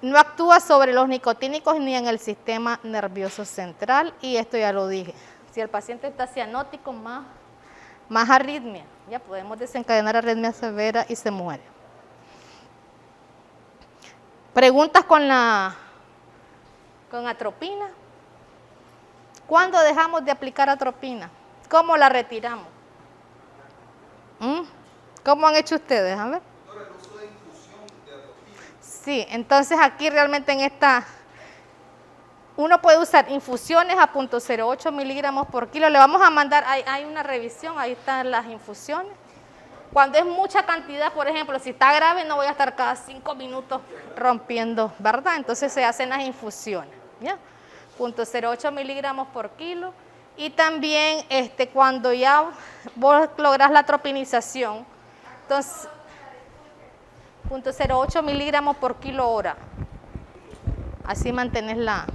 No actúa sobre los nicotínicos ni en el sistema nervioso central, y esto ya lo dije. Si el paciente está cianótico, más arritmia, ya podemos desencadenar arritmia severa y se muere. Preguntas con atropina. ¿Cuándo dejamos de aplicar atropina? ¿Cómo la retiramos? ¿Cómo han hecho ustedes? A ver. El uso de infusión de atropina. Sí, entonces aquí realmente en esta, uno puede usar infusiones a 0.08 miligramos por kilo. Le vamos a mandar, hay una revisión, ahí están las infusiones. Cuando es mucha cantidad, por ejemplo, si está grave, no voy a estar cada 5 minutos rompiendo, ¿verdad? Entonces se hacen las infusiones, ¿ya? 0.08 miligramos por kilo. Y también cuando ya vos lográs la atropinización, entonces, 0.08 miligramos por kilo hora. Así mantenés la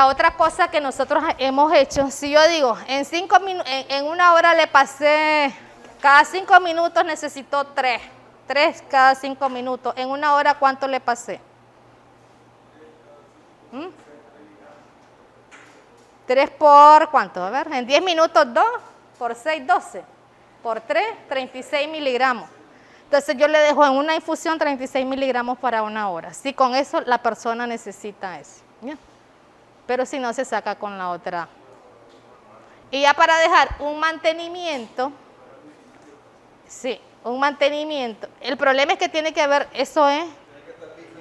otra cosa que nosotros hemos hecho, si yo digo, en una hora le pasé, cada 5 minutos necesito 3 cada 5 minutos. En una hora, ¿cuánto le pasé? 3 por, ¿cuánto? A ver, en 10 minutos 2, por 6, 12, por 3, 36 miligramos. Entonces yo le dejo en una infusión 36 miligramos para una hora. Si con eso la persona necesita eso, ¿ya? Pero si no, se saca con la otra. Y ya para dejar un mantenimiento, sí, un mantenimiento. El problema es que tiene que haber, eso es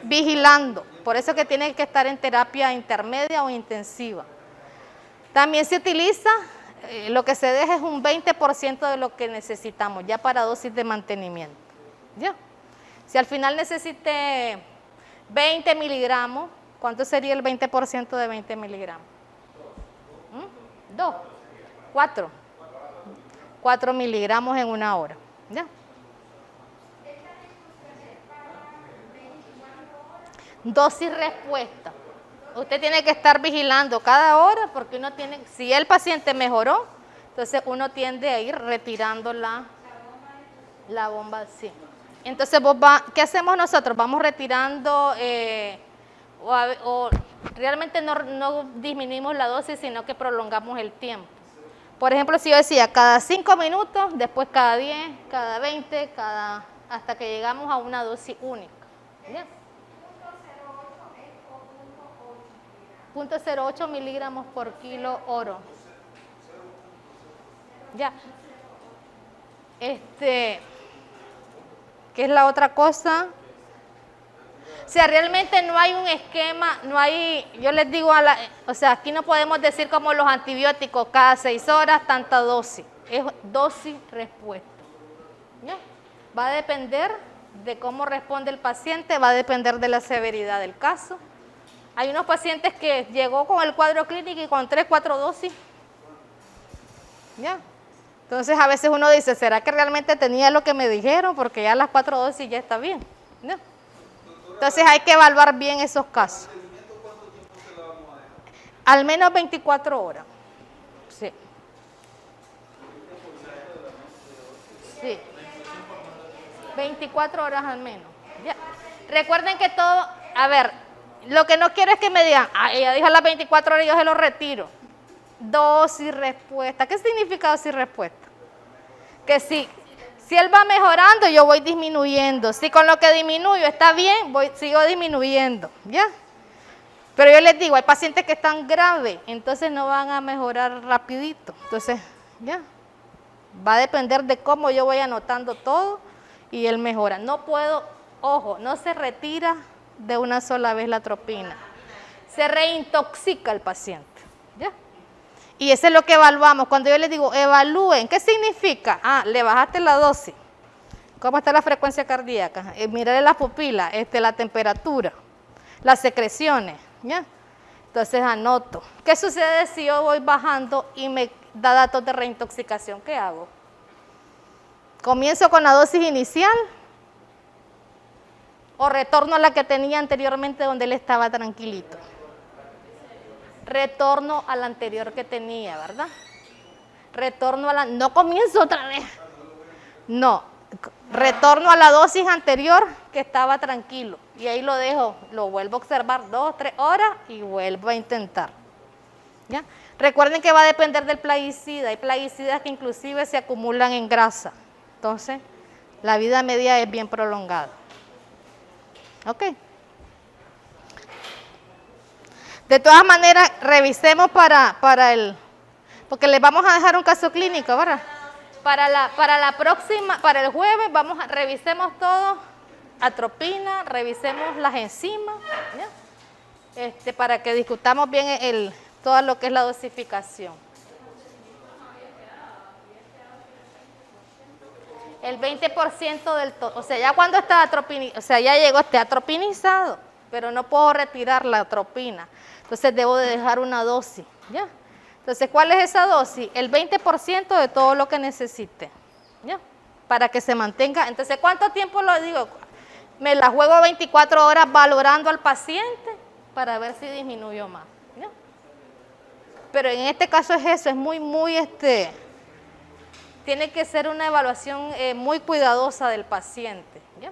vigilando. Por eso que tiene que estar en terapia intermedia o intensiva. También se utiliza, lo que se deja es un 20% de lo que necesitamos, ya para dosis de mantenimiento. ¿Ya? Si al final necesite 20 miligramos, ¿cuánto sería el 20% de 20 miligramos? 2, 4. 4 miligramos en una hora. ¿Ya? Dosis respuesta. Usted tiene que estar vigilando cada hora porque uno tiene, si el paciente mejoró, entonces uno tiende a ir retirando la bomba, sí. Entonces, ¿qué hacemos nosotros? Vamos retirando, o realmente no disminuimos la dosis, sino que prolongamos el tiempo. Por ejemplo, si yo decía cada 5 minutos, después cada 10, cada 20, hasta que llegamos a una dosis única. ¿Ya? 0.08 miligramos por kilo oro. Ya. ¿Qué es la otra cosa? O sea, realmente no hay un esquema, yo les digo, o sea, aquí no podemos decir como los antibióticos, cada 6 horas, tanta dosis. Es dosis respuesta. ¿Ya? Va a depender de cómo responde el paciente, va a depender de la severidad del caso. Hay unos pacientes que llegó con el cuadro clínico y con 3, 4 dosis. ¿Ya? Entonces a veces uno dice, ¿será que realmente tenía lo que me dijeron? Porque ya las 4 dosis ya está bien. ¿Ya? Entonces hay que evaluar bien esos casos. Al menos 24 horas. Sí. Sí. 24 horas al menos. ¿Ya? Recuerden que todo, a ver, lo que no quiero es que me digan, ella dijo las 24 horas y yo se lo retiro. Dosis respuesta. ¿Qué significa dosis respuesta? Que si él va mejorando, yo voy disminuyendo. Si con lo que disminuyo está bien, sigo disminuyendo. ¿Ya? Pero yo les digo, hay pacientes que están graves, entonces no van a mejorar rapidito. Entonces, ¿ya? Va a depender de cómo yo voy anotando todo y él mejora. No puedo, ojo, no se retira de una sola vez la atropina. Se reintoxica el paciente. ¿Ya? Y eso es lo que evaluamos. Cuando yo les digo, evalúen, ¿qué significa? Le bajaste la dosis. ¿Cómo está la frecuencia cardíaca? Mirarle las pupilas, la temperatura, las secreciones. ¿Ya? Entonces anoto. ¿Qué sucede si yo voy bajando y me da datos de reintoxicación? ¿Qué hago? ¿Comienzo con la dosis inicial? ¿O retorno a la que tenía anteriormente donde él estaba tranquilito? Retorno a la anterior que tenía, ¿verdad? No comienzo otra vez. No, retorno a la dosis anterior que estaba tranquilo. Y ahí lo dejo, lo vuelvo a observar 2, 3 horas y vuelvo a intentar. ¿Ya? Recuerden que va a depender del plaguicida. Hay plaguicidas que inclusive se acumulan en grasa. Entonces, la vida media es bien prolongada. ¿Ok? De todas maneras, revisemos porque les vamos a dejar un caso clínico, ¿verdad? Para la próxima, para el jueves, revisemos todo, atropina, revisemos las enzimas, ¿ya? Para que discutamos bien todo lo que es la dosificación. El 20% del todo, o sea, ya cuando está atropinizado, o sea, ya llegó, atropinizado, pero no puedo retirar la atropina. Entonces debo de dejar una dosis, ¿ya? Entonces, ¿cuál es esa dosis? El 20% de todo lo que necesite, ¿ya? para que se mantenga. Entonces, ¿cuánto tiempo lo digo? Me la juego 24 horas valorando al paciente para ver si disminuyó más, ¿no? Pero en este caso es eso, es tiene que ser una evaluación muy cuidadosa del paciente, ¿ya?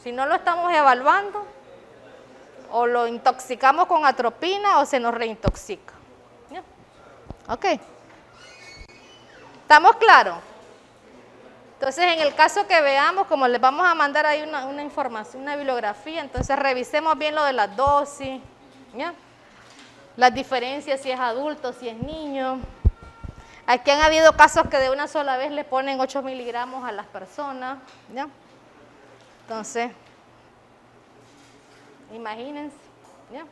Si no lo estamos evaluando, o lo intoxicamos con atropina o se nos reintoxica, ¿ya? Ok. ¿Estamos claros? Entonces, en el caso que veamos, como les vamos a mandar ahí una información, una bibliografía, entonces revisemos bien lo de las dosis, ¿ya? Las diferencias, si es adulto, si es niño. Aquí han habido casos que de una sola vez le ponen 8 miligramos a las personas, ¿ya? Entonces, imagínense, ¿ya?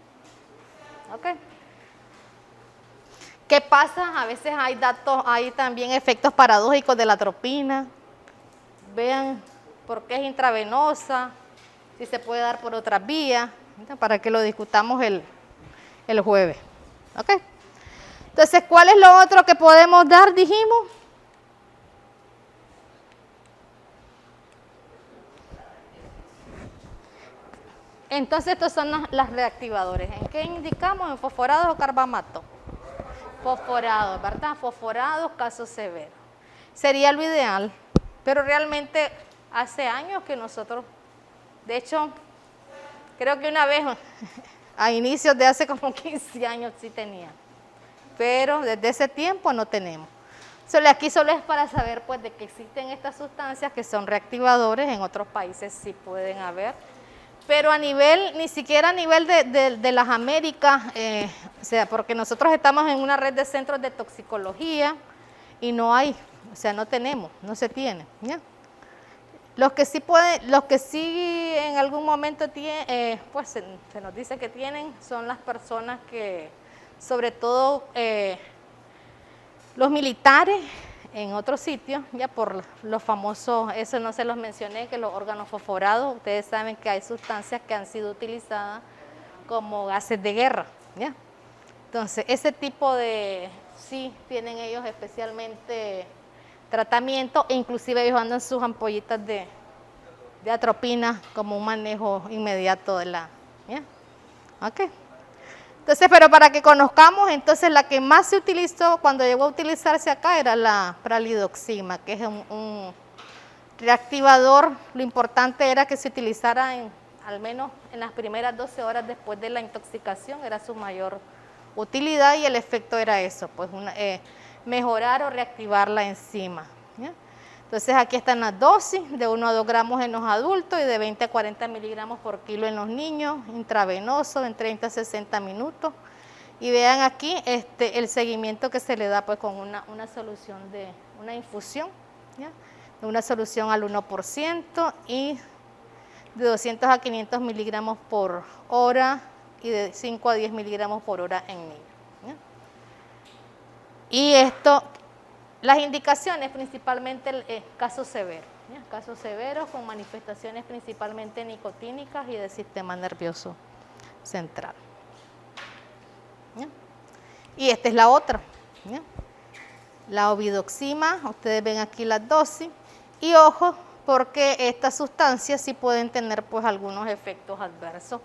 Ok. ¿Qué pasa? A veces hay datos, hay también efectos paradójicos de la atropina. Vean por qué es intravenosa, si se puede dar por otras vías, ¿ya? Para que lo discutamos el jueves. ¿Ok? Entonces, ¿cuál es lo otro que podemos dar, dijimos? Entonces, estos son las reactivadores. ¿En qué indicamos? ¿En fosforados o carbamato? Fosforados, ¿verdad? Fosforados, caso severo. Sería lo ideal, pero realmente hace años que nosotros, de hecho, creo que una vez, a inicios de hace como 15 años sí tenía, pero desde ese tiempo no tenemos. Aquí solo es para saber pues de que existen estas sustancias que son reactivadores, en otros países sí pueden haber, pero a nivel, ni siquiera a nivel de las Américas, o sea, porque nosotros estamos en una red de centros de toxicología y no hay, o sea, no tenemos, no se tiene, ¿ya? Los que sí pueden, los que sí en algún momento tienen, pues se nos dice que tienen, son las personas que, sobre todo los militares en otros sitios, ya por los famosos, eso no se los mencioné, que los órganos fosforados, ustedes saben que hay sustancias que han sido utilizadas como gases de guerra, ¿ya? Entonces, ese tipo de, sí tienen ellos especialmente tratamiento, e inclusive ellos andan sus ampollitas de atropina como un manejo inmediato de la, ¿ya? Ok. Entonces, pero para que conozcamos, entonces la que más se utilizó cuando llegó a utilizarse acá era la pralidoxima, que es un reactivador. Lo importante era que se utilizara al menos en las primeras 12 horas después de la intoxicación, era su mayor utilidad y el efecto era eso, pues mejorar o reactivar la enzima, ¿ya? Entonces aquí están las dosis, de 1 a 2 gramos en los adultos y de 20 a 40 miligramos por kilo en los niños, intravenoso en 30 a 60 minutos. Y vean aquí el seguimiento que se le da pues con una solución de una infusión, ¿ya? De una solución al 1% y de 200 a 500 miligramos por hora y de 5 a 10 miligramos por hora en niños, ¿ya? Y esto, las indicaciones principalmente casos severos, ¿ya? Casos severos con manifestaciones principalmente nicotínicas y del sistema nervioso central, ¿ya? Y esta es la otra, ¿ya? La obidoxima, ustedes ven aquí las dosis y ojo porque estas sustancias sí pueden tener pues algunos efectos adversos,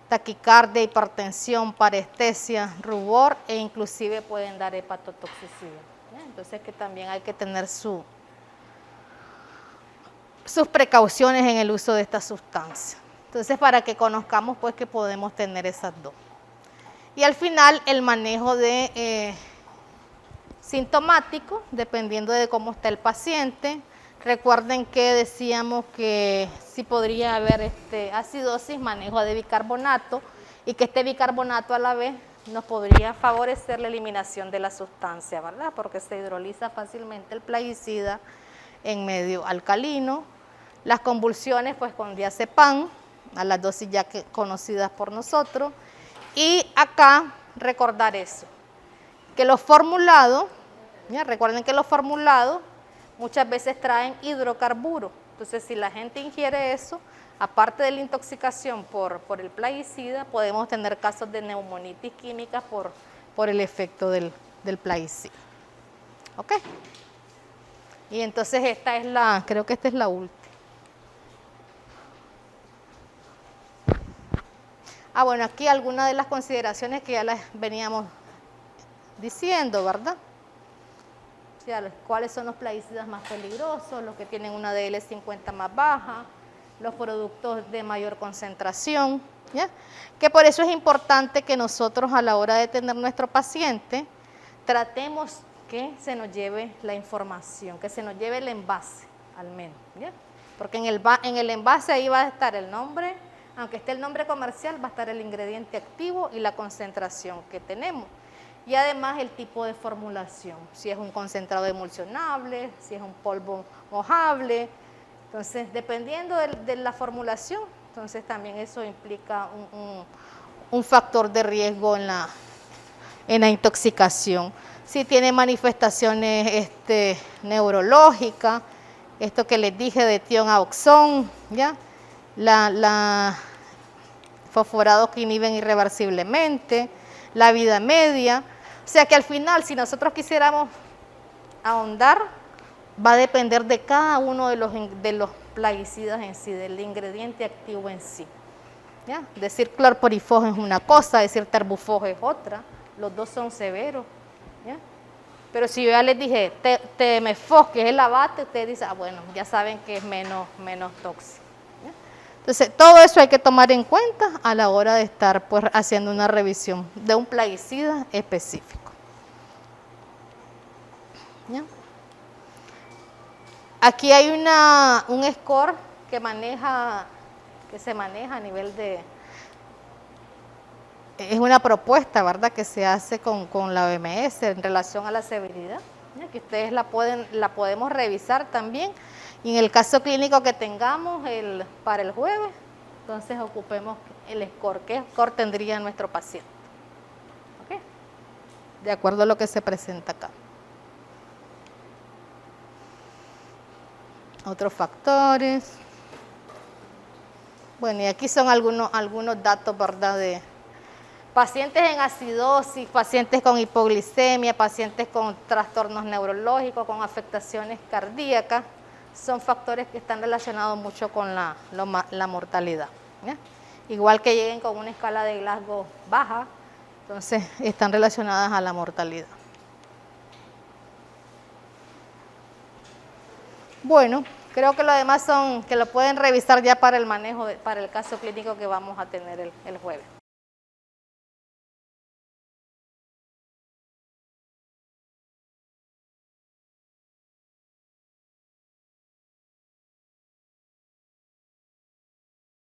taquicardia, hipertensión, parestesia, rubor e inclusive pueden dar hepatotoxicidad, ¿ya? Entonces que también hay que tener sus precauciones en el uso de estas sustancias. Entonces para que conozcamos pues que podemos tener esas dos. Y al final el manejo de sintomático, dependiendo de cómo está el paciente. Recuerden que decíamos que sí podría haber acidosis, manejo de bicarbonato y que este bicarbonato a la vez nos podría favorecer la eliminación de la sustancia, ¿verdad? Porque se hidroliza fácilmente el plaguicida en medio alcalino. Las convulsiones pues con diazepam, a las dosis ya conocidas por nosotros. Y acá recordar eso, que los formulados, ¿ya? Recuerden que los formulados muchas veces traen hidrocarburos. Entonces, si la gente ingiere eso, aparte de la intoxicación por el plaguicida, podemos tener casos de neumonitis química por el efecto del plaguicida. ¿Ok? Y entonces esta es la, creo que esta es la última. Ah, bueno, aquí algunas de las consideraciones que ya las veníamos diciendo, ¿verdad? O sea, cuáles son los plaguicidas más peligrosos, los que tienen una DL50 más baja, los productos de mayor concentración, ¿ya? Que por eso es importante que nosotros a la hora de tener nuestro paciente tratemos que se nos lleve la información, que se nos lleve el envase al menos, ¿ya? Porque en el envase ahí va a estar el nombre, aunque esté el nombre comercial, va a estar el ingrediente activo y la concentración que tenemos. Y además el tipo de formulación, si es un concentrado emulsionable, si es un polvo mojable. Entonces, dependiendo de la formulación, entonces también eso implica un factor de riesgo en la intoxicación. Si tiene manifestaciones neurológicas, esto que les dije de tionauxón, ¿ya? Fosforados que inhiben irreversiblemente, la vida media. O sea que al final, si nosotros quisiéramos ahondar, va a depender de cada uno de los plaguicidas en sí, del ingrediente activo en sí. ¿Ya? Decir clorpirifos es una cosa, decir terbufos es otra, los dos son severos. ¿Ya? Pero si yo ya les dije TMFOS, que es el abate, ustedes dicen, ah, bueno, ya saben que es menos tóxico. ¿Ya? Entonces, todo eso hay que tomar en cuenta a la hora de estar pues, haciendo una revisión de un plaguicida específico. ¿Ya? Aquí hay un score que se maneja a nivel de... Es una propuesta, ¿verdad?, que se hace con la OMS en relación a la severidad, ¿ya? Que ustedes la podemos revisar también. Y en el caso clínico que tengamos para el jueves, entonces ocupemos el score. ¿Qué score tendría nuestro paciente? ¿Okay? De acuerdo a lo que se presenta acá. Otros factores. Bueno, y aquí son algunos datos, ¿verdad?, de pacientes en acidosis, pacientes con hipoglicemia, pacientes con trastornos neurológicos, con afectaciones cardíacas, son factores que están relacionados mucho con la mortalidad. ¿Ya? Igual que lleguen con una escala de Glasgow baja, entonces están relacionadas a la mortalidad. Bueno, creo que lo demás que lo pueden revisar ya para el manejo, para el caso clínico que vamos a tener el jueves.